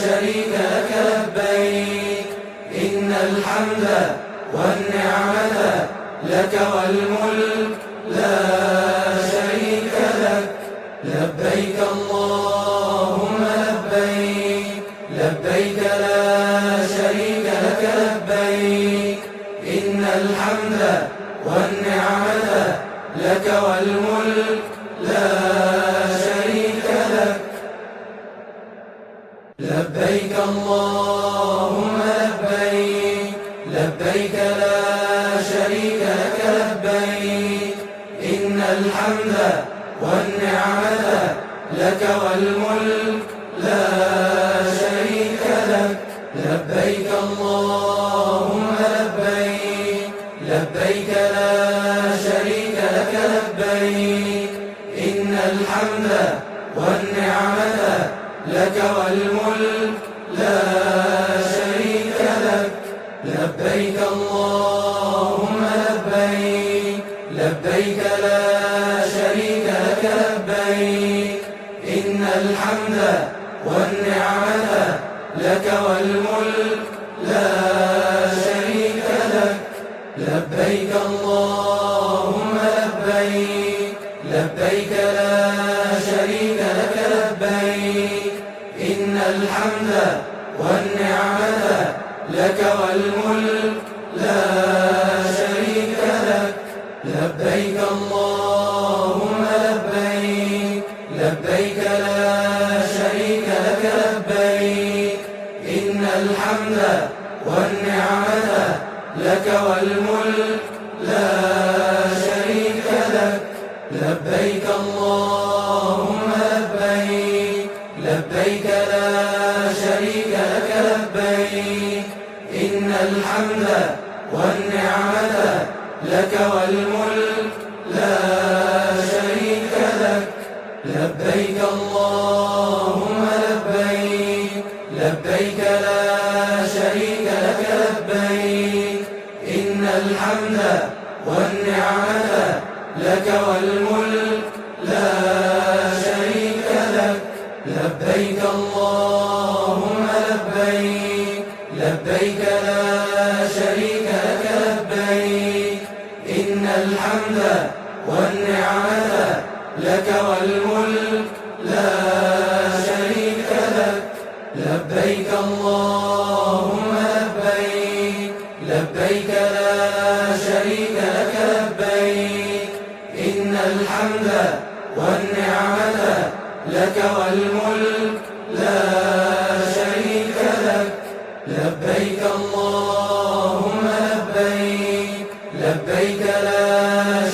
شريك لك لبيك، إن الحمد والنعمة لك والملك لا شريك لك. لبيك اللهم لبيك، لبيك لا شريك لك لبيك، إن الحمد والنعمة لك والملك لا شريك لك. لبيك اللهم لبيك، لبيك لا شريك لك لبيك، إن الحمد والنعمة لك والملك لا شريك لك. لبيك اللهم لبيك، لبيك لا شريك لك لبيك، إن الحمد والنعمة لك والملك لا شريك لك. لبيك اللهم لبيك، لبيك لا شريك لك لبيك، إن الحمد والنعمة لك والملك لا شريك لك. لبيك اللهم لبيك، لبيك لا شريك لك لبيك، إن الحمد والنعمة لك والملك لا شريك لك. لبيك اللهم لبيك، لبيك لا شريك لك لبيك، إن الحمد والنعمة لك والملك لا شريك لك. لبيك اللهم لبيك، لبيك لا شريك لك لبيك، إن الحمد والنعمة لك والملك لا شريك لك. لبيك اللهم لبيك، لبيك لا شريك لك لبيك، إن الحمد والنعمة لك والملك لا شريك لك. لبيك اللهم لبيك، لبيك لا شريك لك لبيك، إن الحمد والنعمة لك والملك لا شريك لك. لبيك اللهم لبيك، لبيك لا شريك لك لبيك، إن الحمد والنعمة لك والملك لا شريك لك. لبيك اللهم لبيك، لبيك لا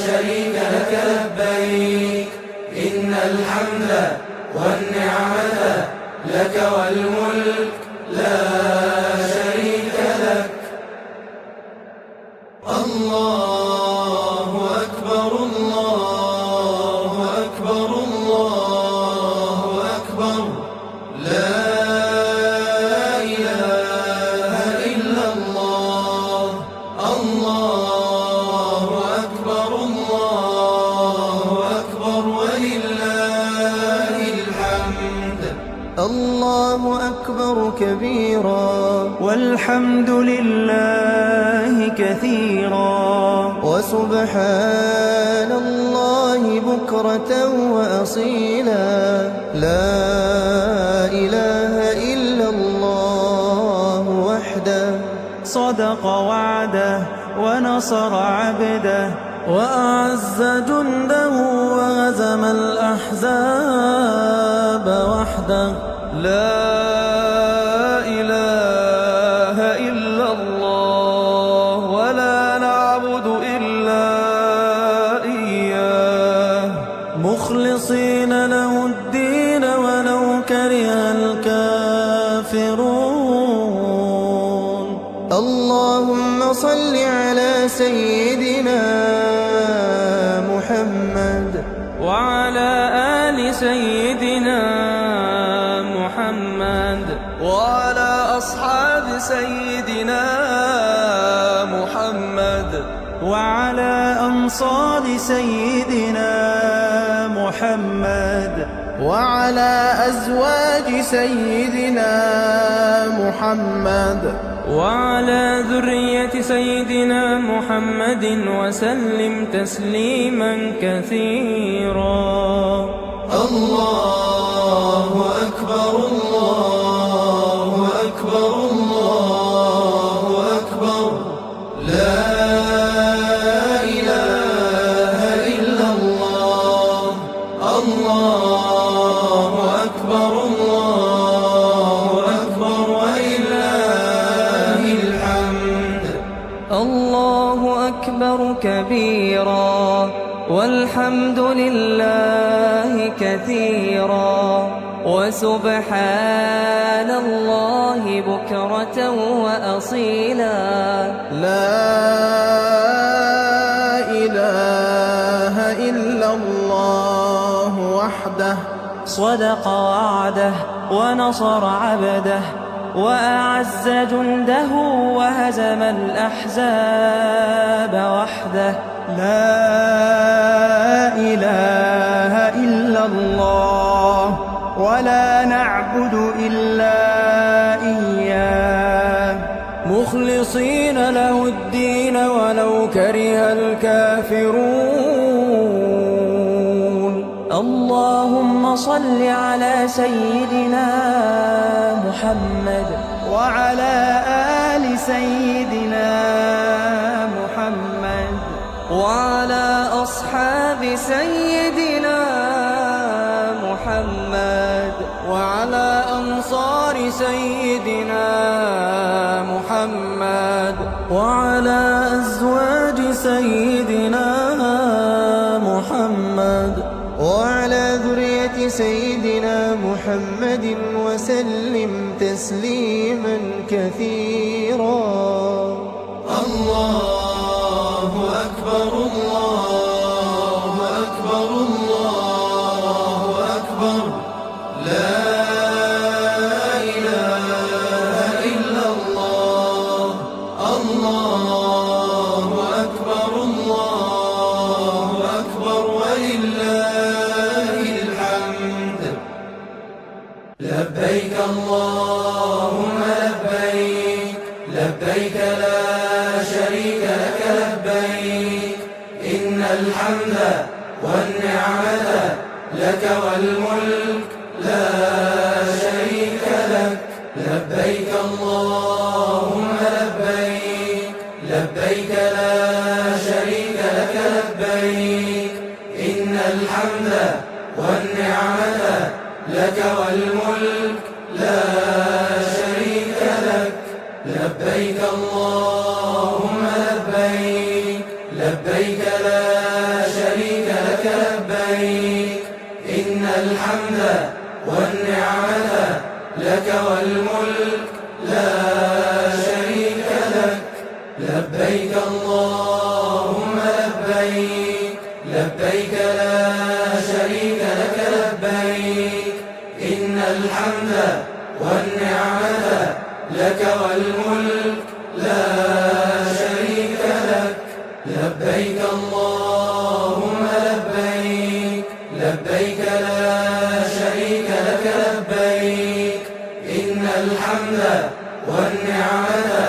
شريك لك لبيك، إن الحمد والنعمة لك والملك لا شريك لك. الله أكبر، الله أكبر، الله أكبر، لا إله إلا الله. الله أكبر، الله أكبر، ولله الحمد. الله أكبر كبيرا والحمد لله كثيرا وسبحان الله بكرة وأصيلا. لا إله إلا الله وحده صدق وعده ونصر عبده وأعز جنده وهزم الأحزاب وحده. لا إله صل على سيدنا محمد وعلى آل سيدنا محمد وعلى أصحاب سيدنا محمد وعلى أنصار سيدنا محمد وعلى أزواج سيدنا محمد وعلى ذرية سيدنا محمد وسلم تسليما كثيرا. الله أكبر الله أكبر الله أكبر لا إله إلا الله الله أكبر الله أكبر ولله الحمد. الله أكبر كبيرا والحمد لله كثيرا وسبحان الله بكرة وأصيلا. لا إله إلا الله وحده صدق وعده ونصر عبده وأعز جنده وهزم الأحزاب وحده. لا إله إلا الله ولا نعبد إلا إياه مخلصين له الدين ولو كره الكافرون. اللهم صل على سيدنا محمد وعلى آل سيدنا محمد وعلى أصحاب سيدنا محمد وعلى أنصار سيدنا محمد وعلى أزواج سيدنا محمد وعلى ذرية سيدنا محمد وسلم تسليما كثيرا. الله أكبر الله أكبر الله أكبر لا إله إلا الله الله أكبر الله أكبر ولله الحمد. لبيك اللهم لبيك لبيك لا شريك لك لبيك إن الحمد والنعمة لك والملك لا شريك لك. لبيك اللهم لبيك لبيك لا شريك لك لبيك إن الحمد والنعمة لك والملك لا شريك لك. لبيك اللهم لبيك لبيك لا شريك لك لبيك إن الحمد والنعمة لك والملك لا شريك لك. لبيك اللهم لبيك لبيك لا شريك لك لبيك إن الحمد والنعمة لك والملك لا شريك لك. لبيك اللهم لبيك لبيك لا شريك لك لبيك إن الحمد والنعمة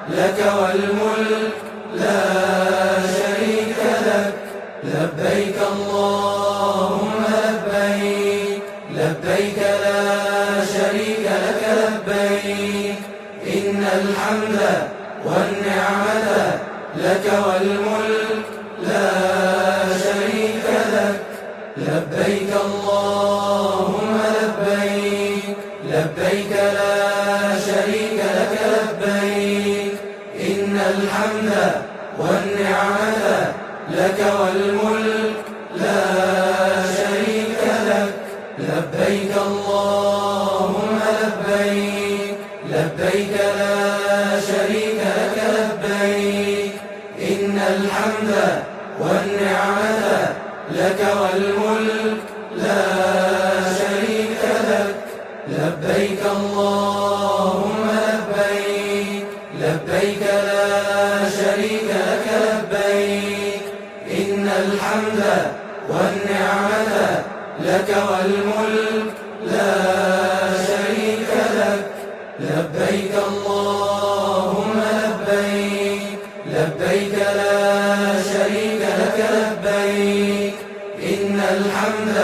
لك والملك لا شريك لك. لبيك اللهم لبيك لبيك لا شريك لك لبيك إن الحمد والنعمة لك والملك لا شريك لك. لبيك اللهم لبيك لبيك لا شريك لك لبيك إن الحمد والنعمة لك والملك لا شريك لك. لبيك اللهم لبيك لبيك لا شريك لك لبيك الحمد والنعمة لك والملك لا شريك لك. لبيك اللهم لبيك، لبيك لا شريك لك لبيك، إن الحمد والنعمة لك والملك لا شريك لك. لبيك اللهم لبيك، لبيك لا شريك لك لبيك، إن الحمد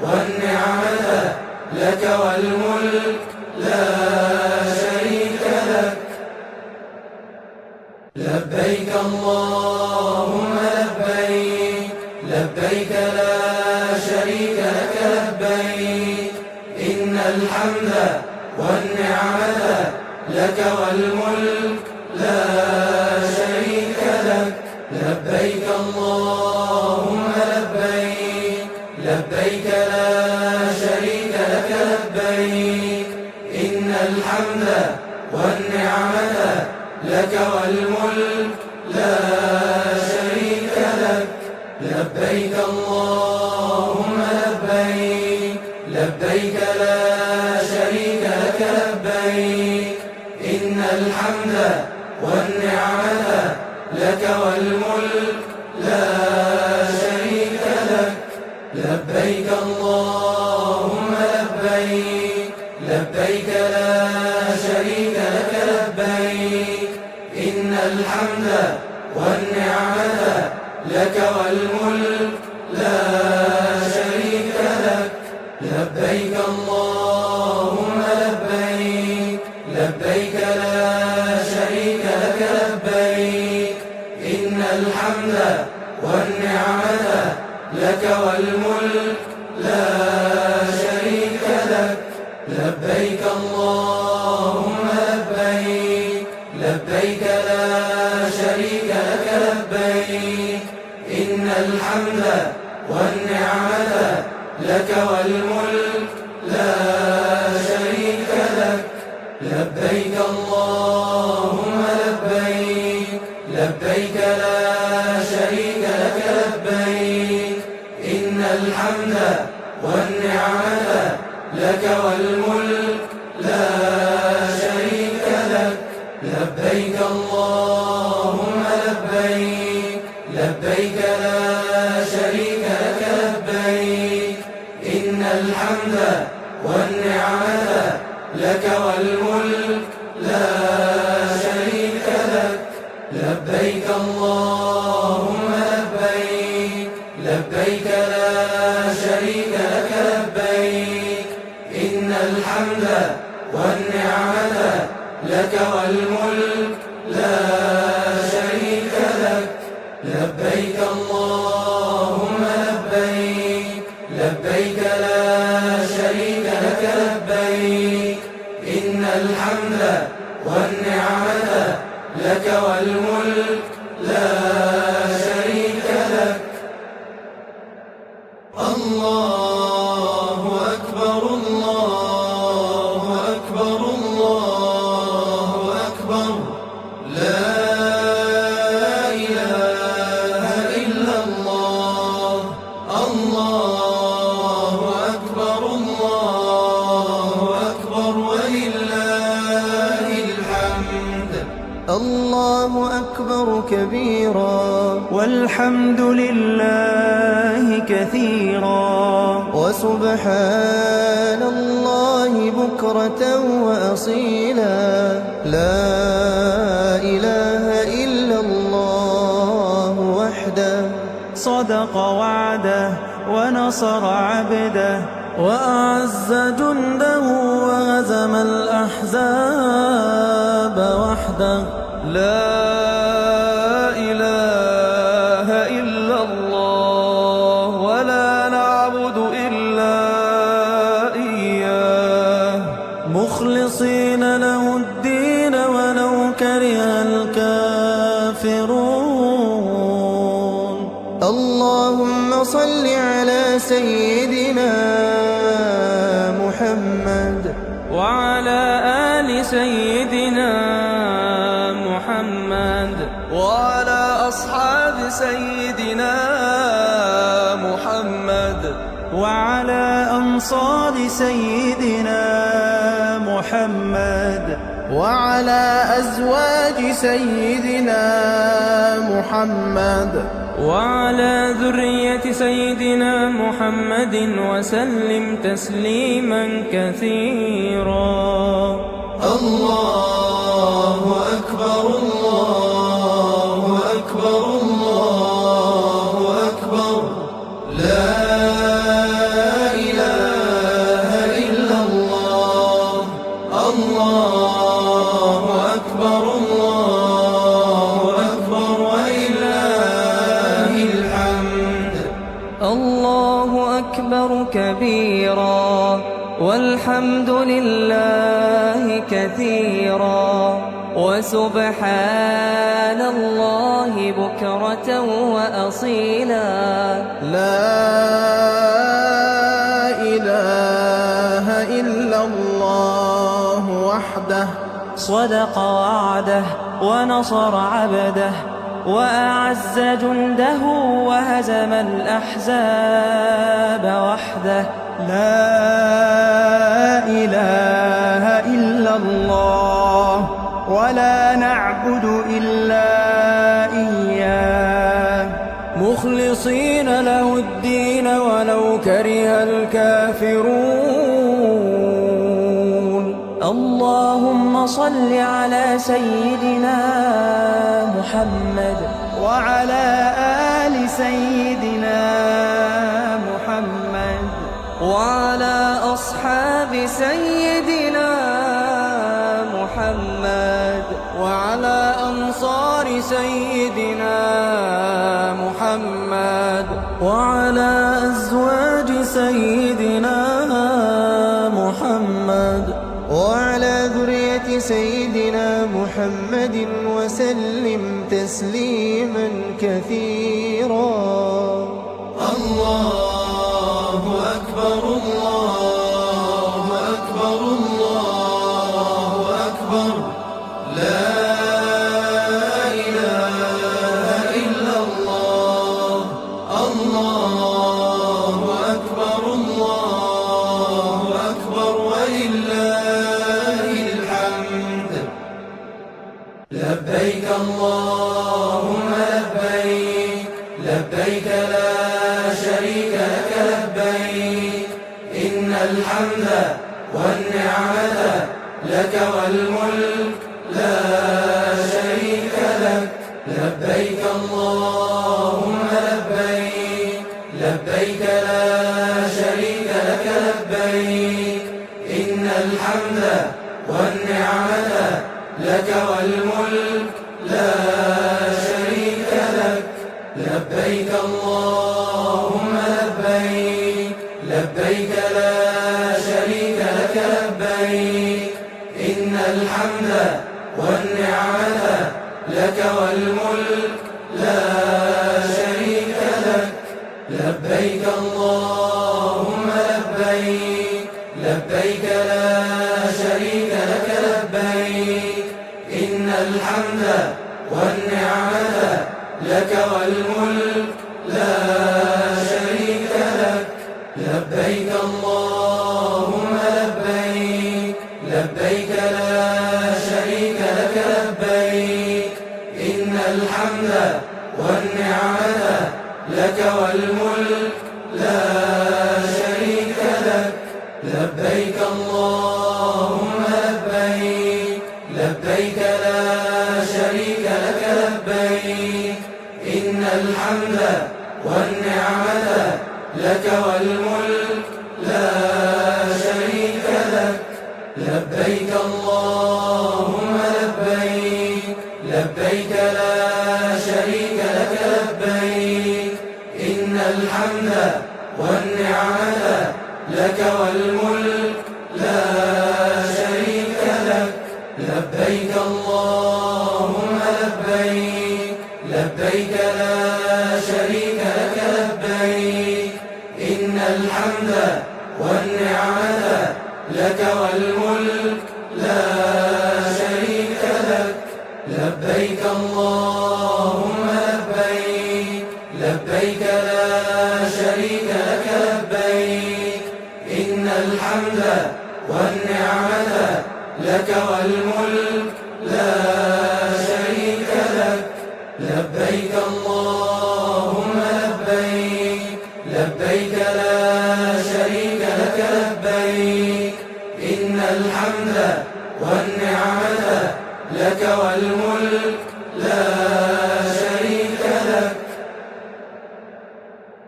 والنعمة لك والملك لا شريك لك. لبيك اللهم لبيك، لبيك لا شريك لك لبيك، إن الحمد والنعمة لك والملك لا شريك لك. لبيك اللهم لبيك، لبيك لا شريك لك لبيك، إن الحمد والنعمة لك والملك لا شريك لك. لبيك اللهم لبيك، لبيك لا شريك لك لبيك، إن الحمد والنعمة لك والملك لا شريك لك. لبيك اللهم لبيك، لبيك لا شريك لك لبيك، إن الحمد والنعمة لك والملك لا شريك لك. لبيك اللهم لبيك، لبيك لا شريك لك لبيك، إن الحمد والنعمة لك والملك لا شريك لك. لبيك اللهم لبيك، لبيك لا شريك لك لبيك، إن الحمد والنعمة لك والملك لا شريك لك. لبيك اللهم لبيك، لبيك لا شريك لك لبيك، إن الحمد والنعمة لك والملك لا شريك لك. لبيك اللهم لبيك، لبيك لا شريك لك لبيك، إن الحمد والنعمة لك والملك لا شريك لك. لبيك اللهم لبيك، لبيك لا شريك لك لبيك، إن الحمد والنعمة لك والملك لا شريك لك. لبيك اللهم لبيك، لبيك لا شريك لك لبيك، إن الحمد والنعمة لك والملك لا شريك لك. الله أكبر، الله أكبر، الله أكبر، لا إله إلا الله. الله أكبر، الله أكبر، ولله الحمد. الله أكبر كبيرا والحمد لله كثيرا وسبحان الله بكرة وأصيلا. لا إله إلا الله وحده صدق وعده ونصر عبده وأعز جنده وهزم الأحزاب وحده. لا إله إلا الله ولا نعبد إلا إياه مخلصين له الدين ولو كره الكافرون. اللهم صل على سيدنا محمد وعلى آل سيدنا محمد وعلى أصحاب سيدنا محمد وعلى أنصار سيدنا محمد وعلى أزواج سيدنا محمد وعلى ذرية سيدنا محمد وسلم تسليما كثيرا. الله أكبر الله أكبر الله أكبر لا إله إلا الله الله أكبر الله أكبر ولله الحمد. الله أكبر كبيرا والحمد لله كثيرا وسبحان الله بكرة وأصيلا. لا إله إلا الله وحده صدق وعده ونصر عبده وأعز جنده وهزم الأحزاب وحده. لا إله إلا الله ولا نعبد إلا إياه مخلصين له الدين ولو كره الكافرون. اللهم صل على سيدنا محمد وعلى آل سيدنا محمد وعلى أصحاب سيدنا محمد وعلى أنصار سيدنا محمد وعلى أزواج سيدنا محمد وعلى ذرية سيدنا محمد وسلم تسليما كثيرا. الله أكبر الله أكبر الله أكبر لا إله إلا الله الله أكبر الله أكبر ولله الحمد. لبيك اللهم لبيك لبيك لا شريك لك لبيك إن الحمد والنعمة لك والملك لا شريك لك. لبيك اللهم لبيك لبيك لا شريك لك لبيك إن الحمد والنعمة لك والملك لا شريك لك. لبيك اللهم لبيك لبيك لا شريك لك لبيك إن الحمد والنعمة لك والملك لا شريك لك. لبيك اللهم لبيك لبيك لا شريك لك لبيك إن الحمد والنعمة لك والملك لا شريك لك. لبيك اللهم لبيك لبيك لا شريك لك لبيك إن الحمد والنعمة لك والملك لا شريك لك. لبيك اللهم لبيك لبيك لا شريك لك لبيك إن الحمد والنعمة لك والملك لا شريك لك. لبيك اللهم لبيك لبيك لا شريك لك لبيك إن الحمد والنعمة لك والملك لا شريك لك. لبيك اللهم لبيك لبيك لا شريك لك لبيك إن الحمد والنعمة لك والملك لا شريك لك. لبيك اللهم لبيك لبيك اللهم لبيك لبيك لا شريك لك لبيك إن الحمد والنعمة لك والملك لا شريك لك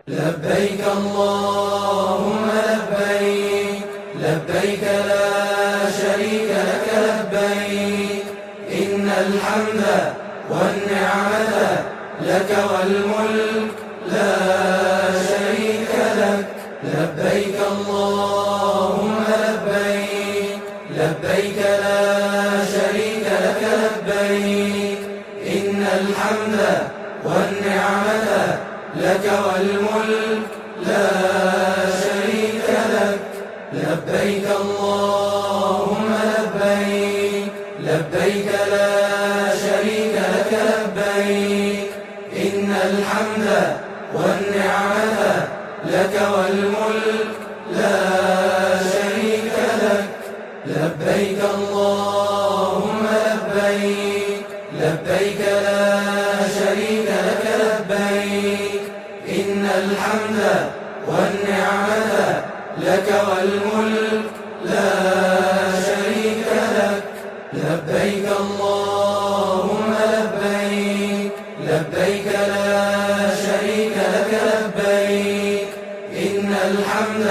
لبيك اللهم لبيك لبيك لا شريك لك لبيك إن الحمد والنعمة لك والملك لا شريك لك لبيك اللهم لبيك لبيك لا شريك لك لبيك إن الحمد والنعمة لك والملك لا شريك لك لبيك اللهم لبيك لبيك لا شريك لك لبيك إن الحمد والنعمة لك والملك لا شريك لك لبيك اللهم لبيك لبيك لا شريك لك لبيك إن الحمد والنعمة لك والملك لا شريك لك لبيك اللهم لبيك لبيك لا شريك لك لبيك إن الحمد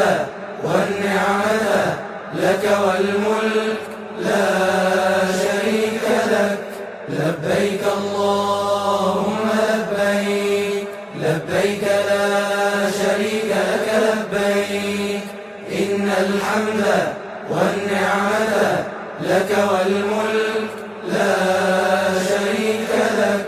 والنعمة لك والملك لا شريك لك لبيك اللهم لبيك لبيك لا شريك لك لبيك إن الحمد والنعمة لك والملك لا شريك لك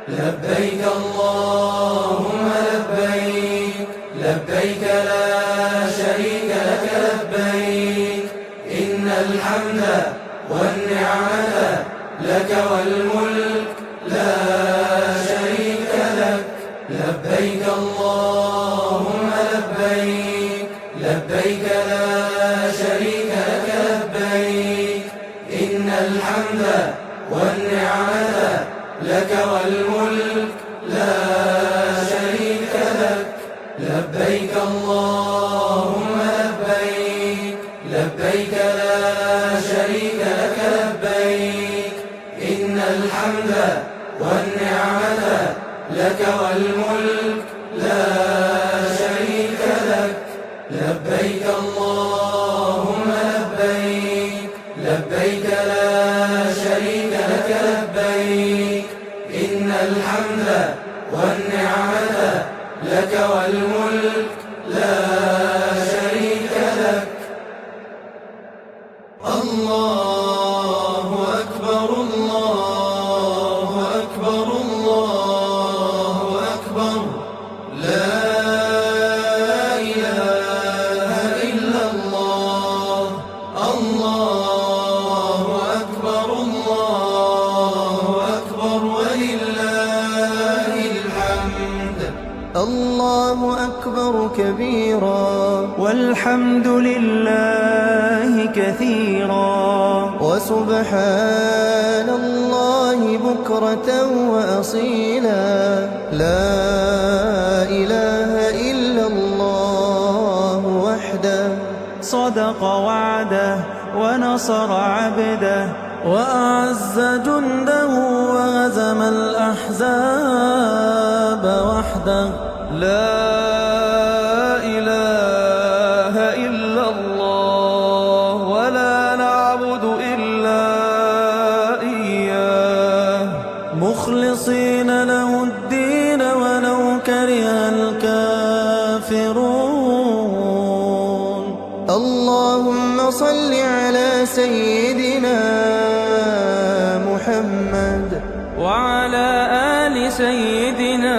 لبيك اللهم لبيك لبيك لا شريك لك لبيك إن الحمد والنعمة لك والملك لا شريك لك لبيك اللهم لبيك لبيك لا شريك لك لبيك إن الحمد والنعمة لك والملك لا شريك لك لبيك اللهم لبيك لبيك لا شريك لك لبيك إن الحمد والنعمة لك والملك لا شريك لك لبيك اللهم لبيك لبيك لا شريك لك لبيك إن الحمد والنعمة لك والملك لا شريك لك الله أكبر الله أكبر الله أكبر لا إله إلا الله الله أكبر ولله الحمد الله أكبر كبيرا والحمد لله كثيرا وسبحان الله بكرة وأصيلا لا إله إلا الله وحده صدق وعده ونصر عبده وأعز جنده وهزم الأحزاب وحده لا إله إلا الله ولا نعبد إلا إياه مخلصين له الدين ولو كره الكافرون اللهم صل على سيدنا محمد وعلى آل سيدنا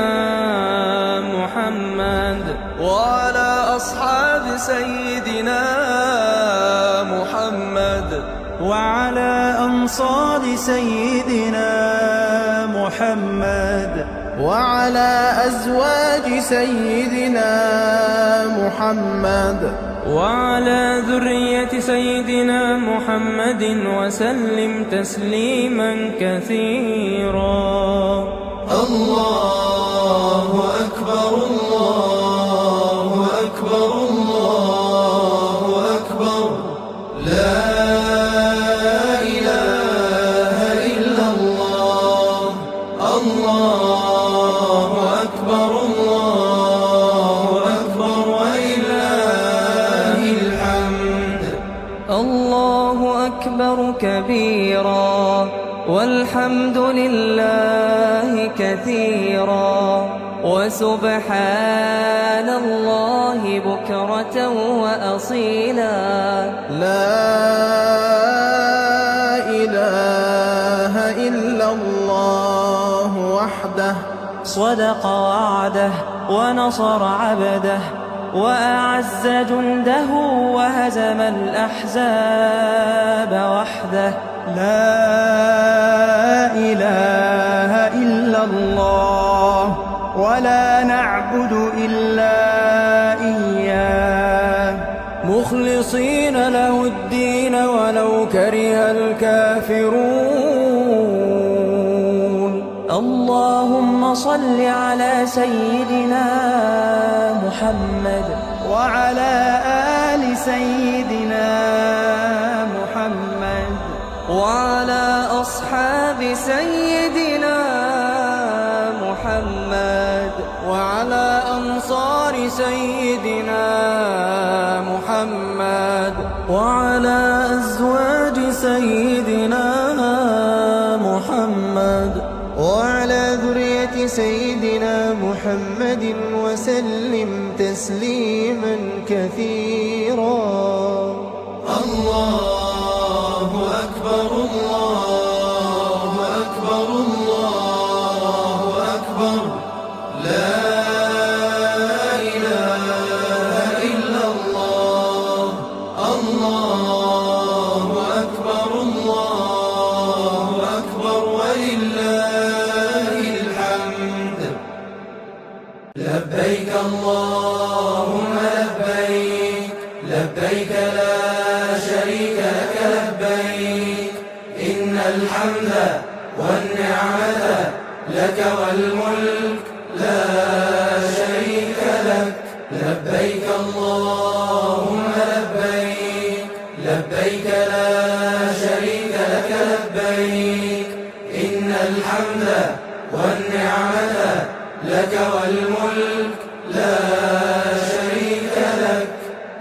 محمد وعلى أصحاب سيدنا محمد وعلى أنصار سيدنا محمد وعلى أزواج سيدنا محمد وعلى ذرية سيدنا محمد وسلم تسليما كثيرا. الله أكبر الله أكبر الله أكبر لا إله إلا الله الله أكبر الله أكبر ولله الحمد الله أكبر كبيرا والحمد لله كثيرا وسبحان الله بكرة وأصيلا لا إله إلا الله وحده صدق وعده ونصر عبده وأعز جنده وهزم الأحزاب وحده لا إله إلا الله ولا نعبد إلا إياه مخلصين له الدين ولو كره الكافرون اللهم صل على سيدنا محمد وعلى آل سيدنا محمد وعلى أصحاب سيدنا محمد وعلى أنصار سيدنا محمد وعلى أزواج سيدنا محمد وعلى ذرية سيدنا محمد وسلم تسليما كثيرا الله أكبر الله أكبر الله أكبر لا إله إلا الله الله أكبر الله أكبر ولله الحمد لبيك اللهم لبيك لبيك لا شريك لك لبيك إن الحمد والنعمة لك والملك لا شريك لك لبيك اللهم لبيك لبيك لا شريك لك لبيك إن الحمد والنعمة لك والملك لا شريك لك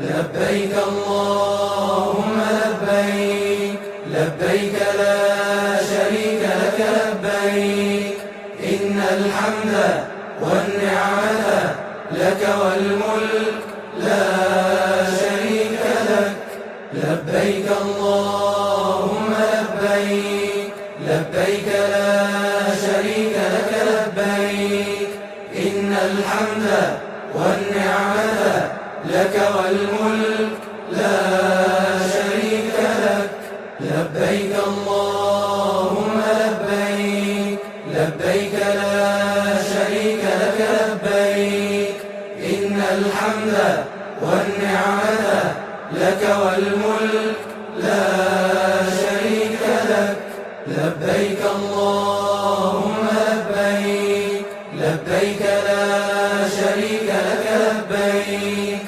لبيك اللهم لبيك لبيك لا شريك لك لبيك إن الحمد والنعمة لك والملك لا شريك لك لبيك اللهم لبيك لبيك لا شريك لك لبيك إن الحمد والنعمة لك والملك لا شريك لك لبيك اللهم لبيك لبيك لا شريك لك لبيك إن الحمد والنعمة لك والملك لا شريك لك لبيك اللهم لبيك لبيك لا شريك لك لبيك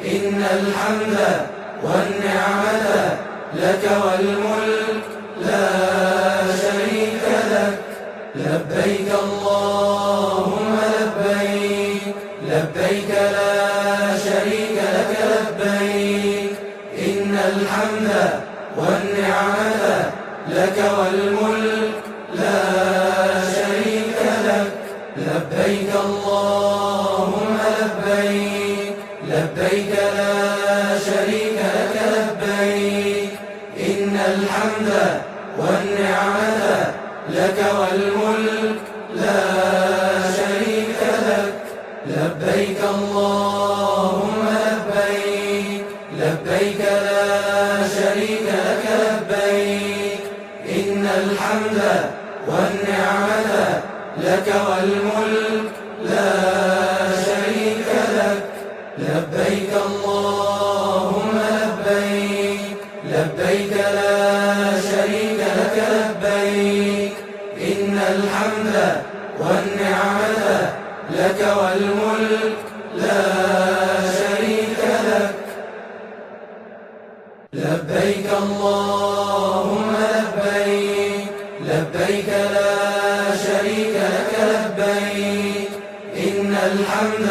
إن الحمد والنعمة لك والملك لا شريك لك لبيك اللهم لبيك لبيك لا شريك لك لبيك إن الحمد والنعمة لك والملك لا شريك لك لبيك اللهم لبيك لبيك لا شريك لك لبيك إن الحمد والنعمة لك والملك لا شريك لك لبيك اللهم لبيك لبيك لا شريك لك لبيك إن الحمد والنعمة لك والملك لا شريك لك لبيك اللهم لبيك لبيك لا شريك لك لبيك إن الحمد والنعمة لك والملك لا شريك لك. لبيك اللهم لبيك، لبيك لا شريك لك لبيك، إن الحمد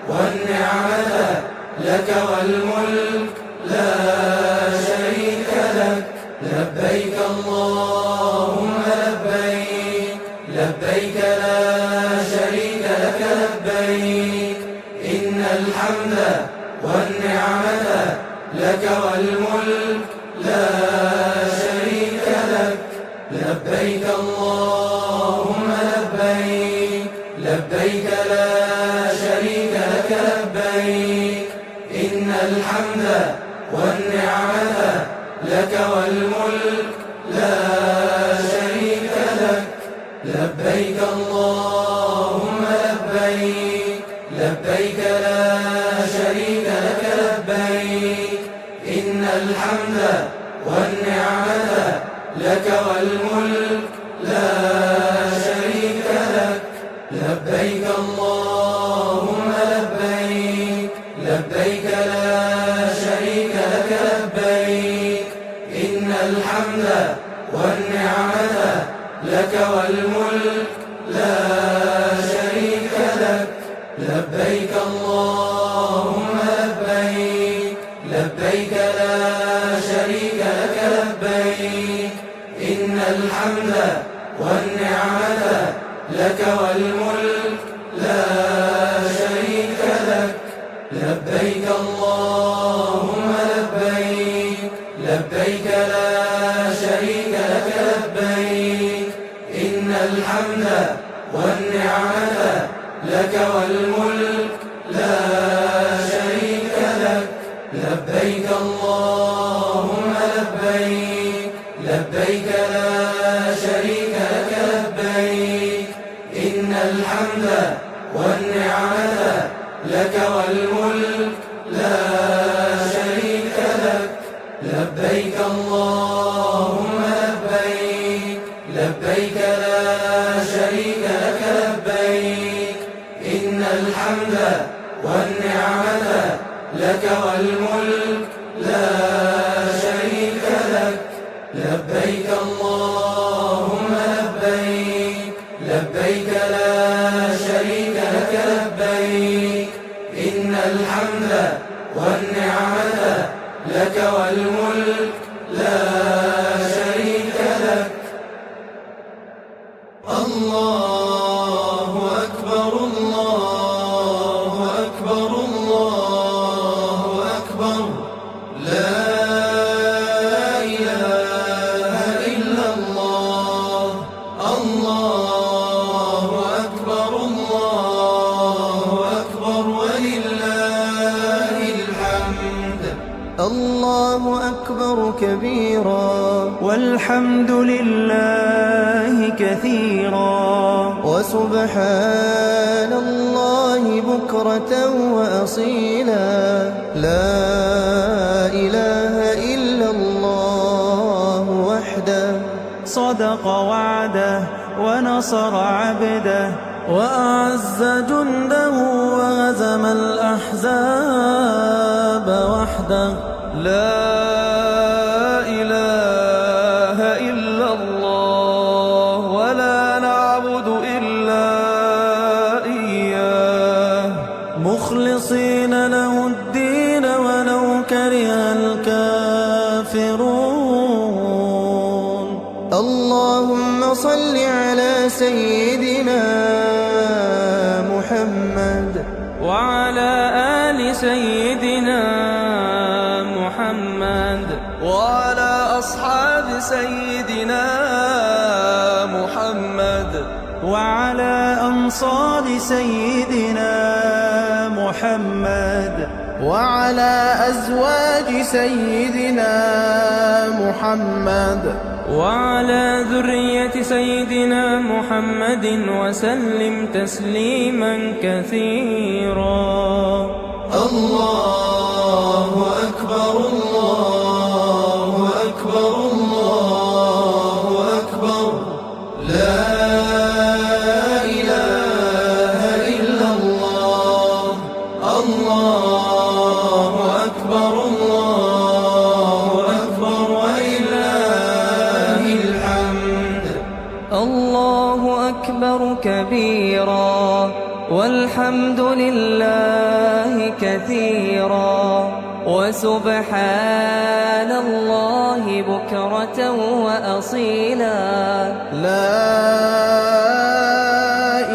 والنعمة لك والملك لا شريك لك. لبيك اللهم لبيك، لبيك لا شريك لك لبيك، إن الحمد والنعمة لك والملك لا شريك لك. لبيك اللهم لبيك، لبيك لا شريك لك لبيك، إن الحمد والنعمة لك والملك لا شريك لك. لبيك اللهم لبيك، لبيك لا شريك لك لبيك، إن الحمد والنعمة لك والملك لا شريك لك. لبيك اللهم لبيك، لبيك لا شريك لك لبيك، إن الحمد والنعمة لك والملك لا شريك لك. لبيك اللهم لبيك، لبيك لا شريك لك لبيك، إن الحمد والنعمة لك والملك لا شريك لك. لبيك اللهم لبيك، لبيك لا شريك لك لبيك، إن الحمد والنعمة لك والملك لا شريك لك. لبيك اللهم لبيك، لبيك لا شريك لك لبيك، إن الحمد والنعمة لك والملك لا شريك لك. لبيك اللهم لبيك، لبيك لا شريك لك لبيك، إن الحمد والنعمة لك والملك لا شريك لك. لبيك اللهم لبيك، لبيك لا شريك لك لبيك، إن الحمد والنعمة لك والملك لا شريك لك. الله أكبر، الله أكبر، الله أكبر، لا إله إلا الله. الله أكبر، الله أكبر، ولله الحمد. الله أكبر كبيرا، والحمد لله كثيرا، وسبحان الله بكرة وأصيلا. لا إله إلا الله وحده، صدق وعده ونصر عبده، وأعز جنده وهزم الأحزاب وحده. لا إله إلا الله، ولا نعبد إلا إياه، مخلصين له الدين ولو كره الكافرون. اللهم صل على سيدنا محمد وعلى آل سيدنا محمد، وعلى أصحاب سيدنا محمد، وعلى أنصار سيدنا محمد، وعلى أزواج سيدنا محمد، وعلى ذرية سيدنا محمد، وسلم تسليما كثيرا. الله أكبر، الله أكبر، الله أكبر، لا إله الله أكبر كبيرا والحمد لله كثيرا وسبحان الله بكرة وأصيلا. لا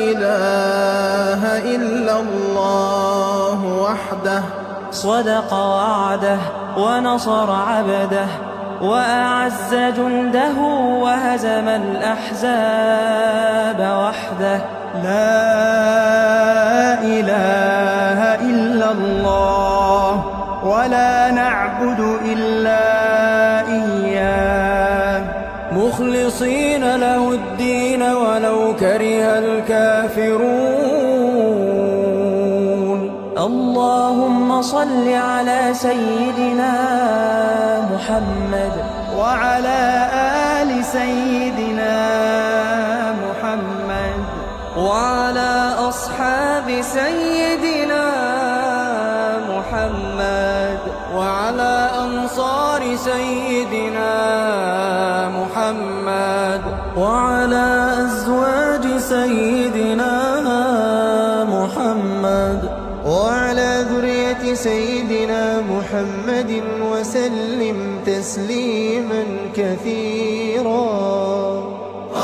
إله إلا الله وحده صدق وعده ونصر عبده وأعز جنده وهزم الأحزاب وحده. لا إله إلا الله ولا نعبد إلا إياه مخلصين له الدين ولو كره الكافرون. اللهم صل على سيدنا محمد وعلى آل سيدنا محمد وعلى أصحاب سيدنا محمد وعلى أنصار سيدنا محمد وعلى أزواج سيدنا محمد وعلى ذرية سيدنا محمد وسلم تسليما كثيرا.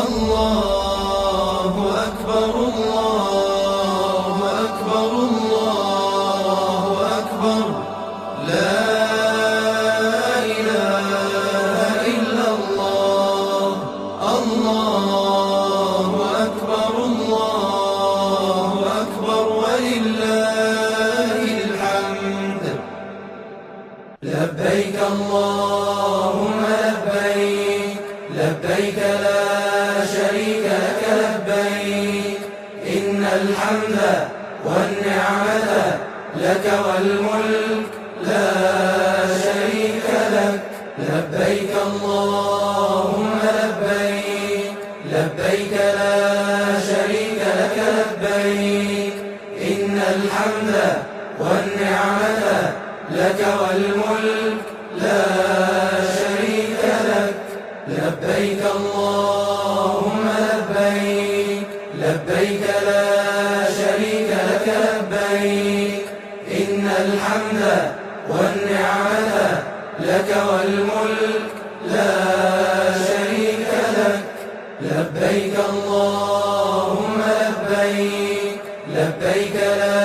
الله أكبر الله أكبر الله أكبر لا إله إلا الله. الله أكبر الله أكبر ولله الحمد. لبيك اللهم لبيك لبيك لا شريك لك لبيك إن الحمد والنعمة لك والملك لا شريك لك. لبيك اللهم لبيك لبيك لا شريك لك لبيك إن الحمد والنعمة لك والملك لا شريك لك. لبيك اللهم لبيك لبيك لا شريك لك لبيك إن الحمد والنعمة لك والملك لا شريك لك. لبيك اللهم لبيك لبيك لا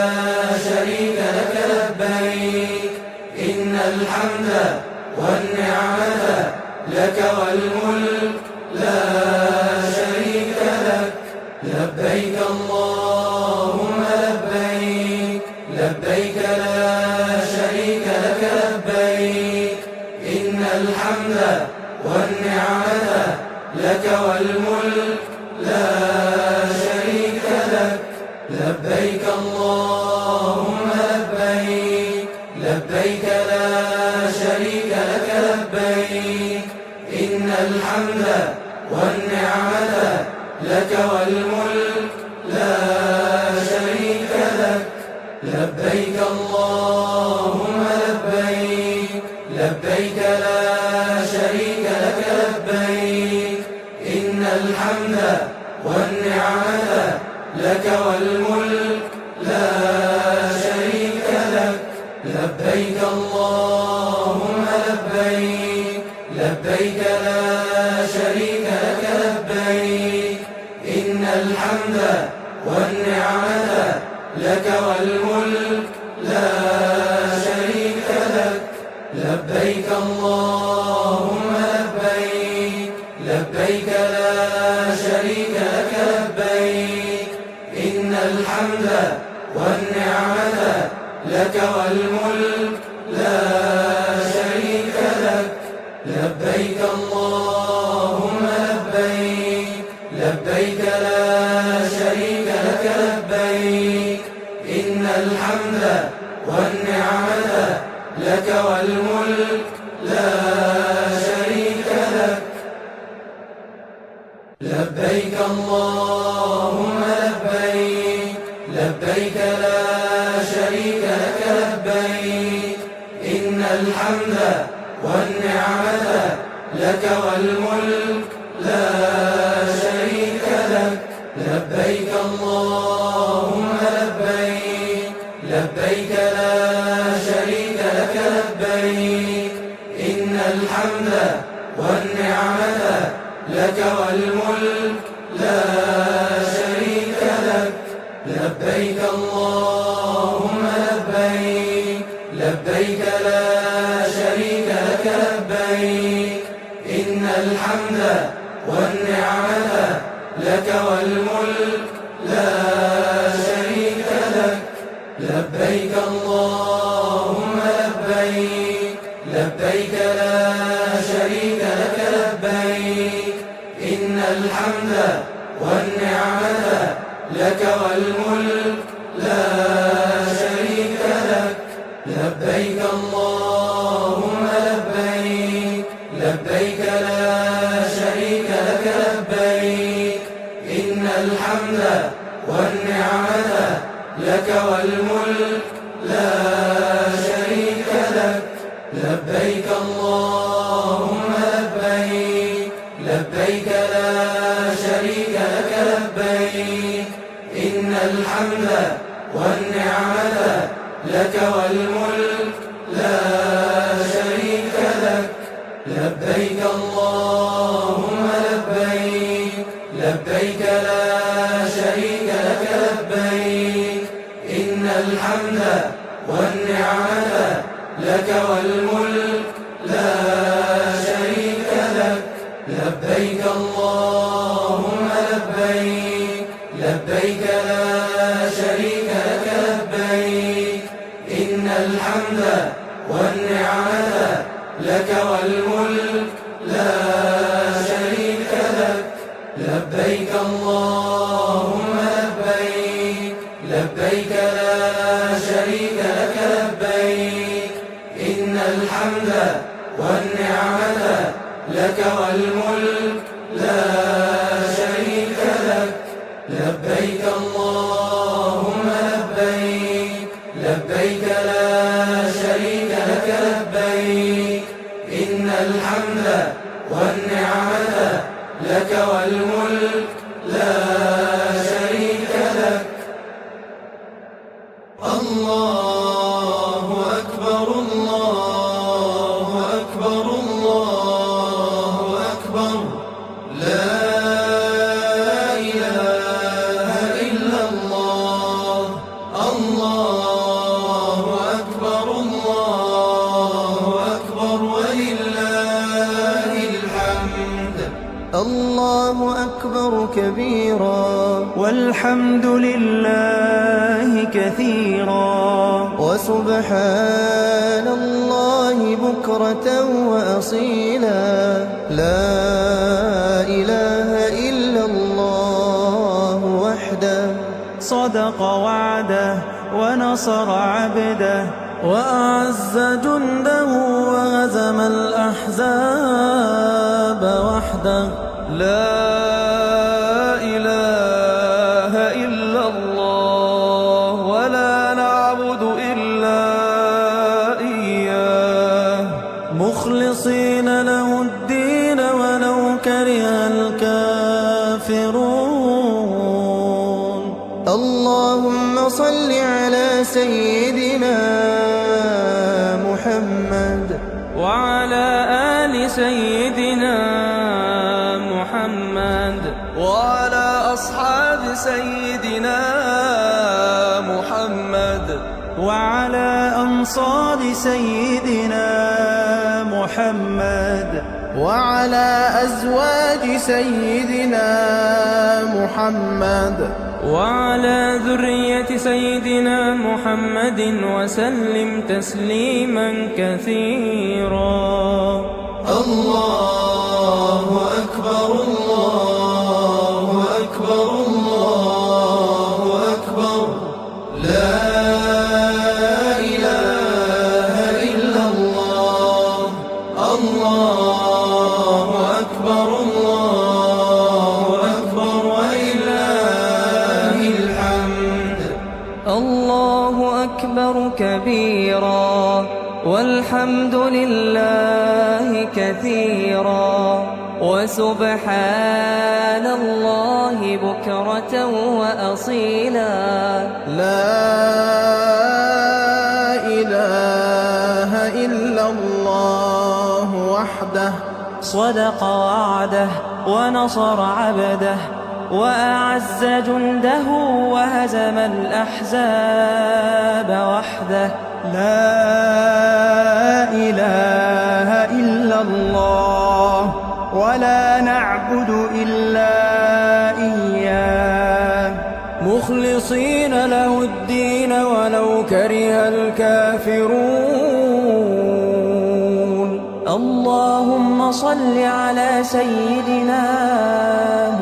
شريك لك لبيك إن الحمد والنعمة لك والملك لا شريك لك. لبيك اللهم لبيك لبيك لا شريك لك لبيك إن الحمد والنعمة لك والملك لا شريك لك. لبيك اللهم لبيك لبيك لا شريك لك لبيك إن الحمد والنعمة لك والملك لا شريك لك. لبيك اللهم لبيك لبيك لا شريك لك لبيك إن الحمد والنعمة لك والملك لا شريك لك. لبيك اللهم لبيك لبيك لا شريك لك لبيك إن الحمد والنعمة لك والملك لا شريك لك. لبيك اللهم لبيك لبيك لا شريك لك لبيك إن الحمد والنعمة لك والملك لا شريك لك. لبيك اللهم لبيك لبيك لا شريك لك لبيك إن الحمد والنعمة لك والملك لا شريك لك. لبيك اللهم لبيك لبيك لا شريك لك لبيك إن الحمد والنعمة لك والملك لا شريك لبيك اللهم لبيك لبيك لا شريك لك لبيك إن الحمد والنعمة لك والملك لا شريك لك لبيك اللهم لبيك لبيك لا شريك لك لبيك إن الحمد والنعمة لك والملك لا شريك لك لبيك اللهم لبيك لبيك لا شريك لك لبيك إن الحمد والنعمة لك والملك لا شريك لك لبيك اللهم لبيك لبيك لا شريك لك لبيك إن الحمد والنعمة لك والملك لا شريك لك لبيك اللهم لبيك لبيك لا شريك لك لبيك إن الحمد والنعمة لك والملك لا شريك لك لبيك اللهم لبيك لبيك لا شريك لك لبيك إن الحمد والنعمة لك والملك لا شريك لك لبيك اللهم لبيك لبيك لا شريك لك لبيك إن الحمد والنعمة لك والملك لا شريك لك لبيك اللهم لبيك لبيك لا شريك لك لبيك إن الحمد والنعمة لك والملك لا شريك لك لبيك اللهم لبيك لبيك لا شريك لك لبيك إن الحمد والنعمة لك والملك لا شريك لك الله أكبر الله أكبر الله أكبر لا إله إلا الله الله أكبر ولله الحمد الله أكبر كبيرا والحمد لله كثيرا وسبحان الله بكرة وأصيلا لا إله إلا الله وحده صدق وعده ونصر عبده وأعز جنده وهزم الأحزاب وحده لا إله إلا الله ولا نعبد إلا إياه مخلصين له الدين ولو كره الكافرون اللهم صل على سيدنا محمد وعلى آل سيدنا محمد وعلى أصحاب سيدنا محمد وعلى أنصار سيدنا محمد وعلى أزواج سيدنا محمد وعلى ذرية سيدنا محمد وسلم تسليما كثيرا الله أكبر الله أكبر الله أكبر لا إله إلا الله الله أكبر ولله الحمد الله أكبر كبيرا والحمد لله كثيرا وسبحان الله بكرة وأصيلا. لا إله إلا الله وحده صدق وعده ونصر عبده وأعز جنده وهزم الأحزاب وحده. لا إله إلا الله ولا نعبد إلا إياه مخلصين له الدين ولو كره الكافرون. اللهم صل على سيدنا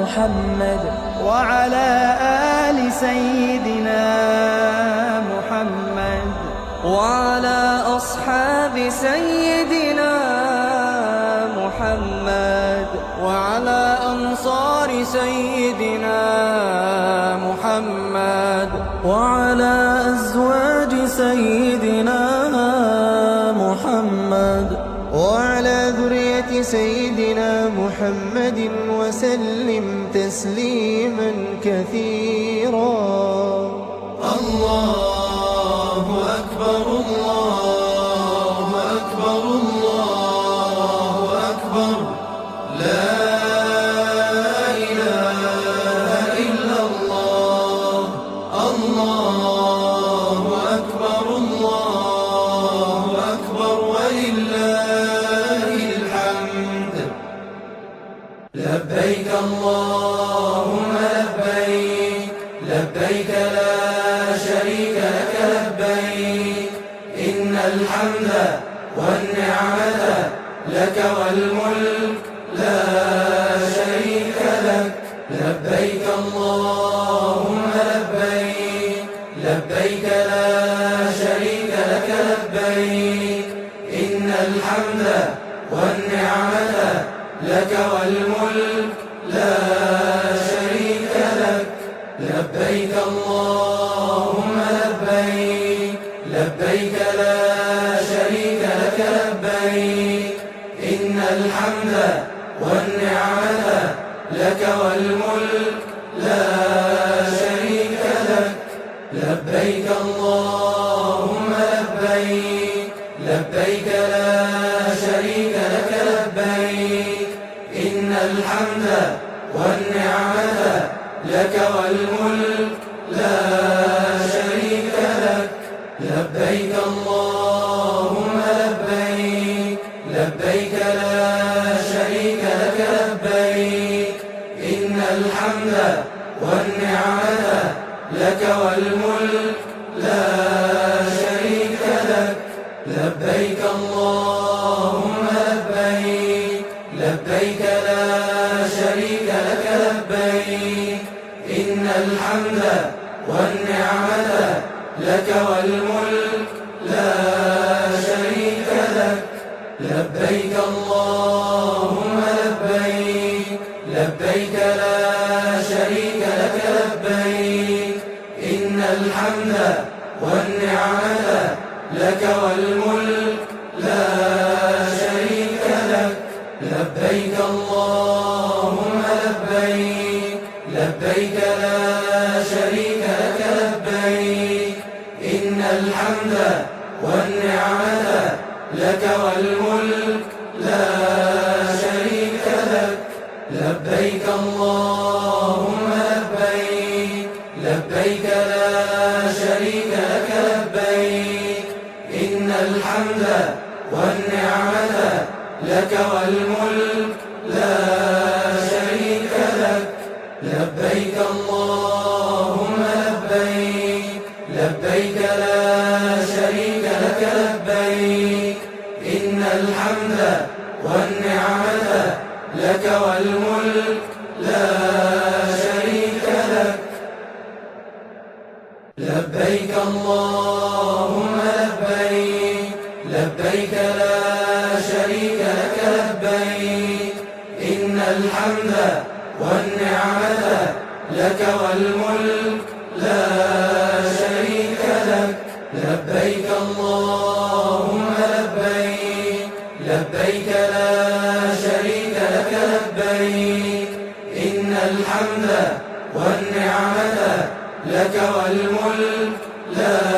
محمد وعلى آل سيدنا محمد وعلى أصحاب سيدنا محمد وعلى أنصار سيدنا محمد وعلى أزواج سيدنا محمد وعلى ذرية سيدنا محمد وسلم تسليما كثيرا. الله أكبر الله أكبر الله أكبر لا إله إلا الله. الله أكبر الله أكبر ولله الحمد. لبيك اللهم لبيك لبيك لا شريك لك لبيك إن الحمد والنعمة لك والملك لا شريك لك. لبيك اللهم لبيك لبيك لا شريك لك لبيك إن الحمد والنعمة لك والملك لا شريك لك. لبيك اللهم لبيك لبيك لا شريك لك لبيك إن الحمد والنعمة لك والملك لا شريك لك. لبيك اللهم لبيك لبيك لا شريك لك لبيك إن الحمد والنعمة لك والملك لا شريك لك. لبيك اللهم لبيك لبيك لا شريك لك لبيك إن الحمد والنعمة لك والملك لا شريك لك. لبيك اللهم لبيك لبيك لا شريك لك لبيك إن الحمد والنعمة لك والملك لا شريك لك. لبيك اللهم لبيك لبيك لا شريك لك لبيك إن الحمد والنعمة لك والملك لا شريك لك. لبيك اللهم لبيك لبيك لا شريك لك لبيك إن الحمد والنعمة لك والملك لا شريك لك. لبيك اللهم لبيك لبيك لا شريك لك لبيك إن الحمد والنعمة لك والملك لا شريك لك. لبيك اللهم لبيك لبيك لا شريك لك لبيك إن الحمد والنعمة لك والملك لا شريك لك. لبيك اللهم لبيك لبيك لا شريك لك لبيك إن الحمد والنعمة لك والملك لا شريك لك. لبيك اللهم لبيك لبيك لا شريك لك لبيك الحمد والنعمة لك والملك لا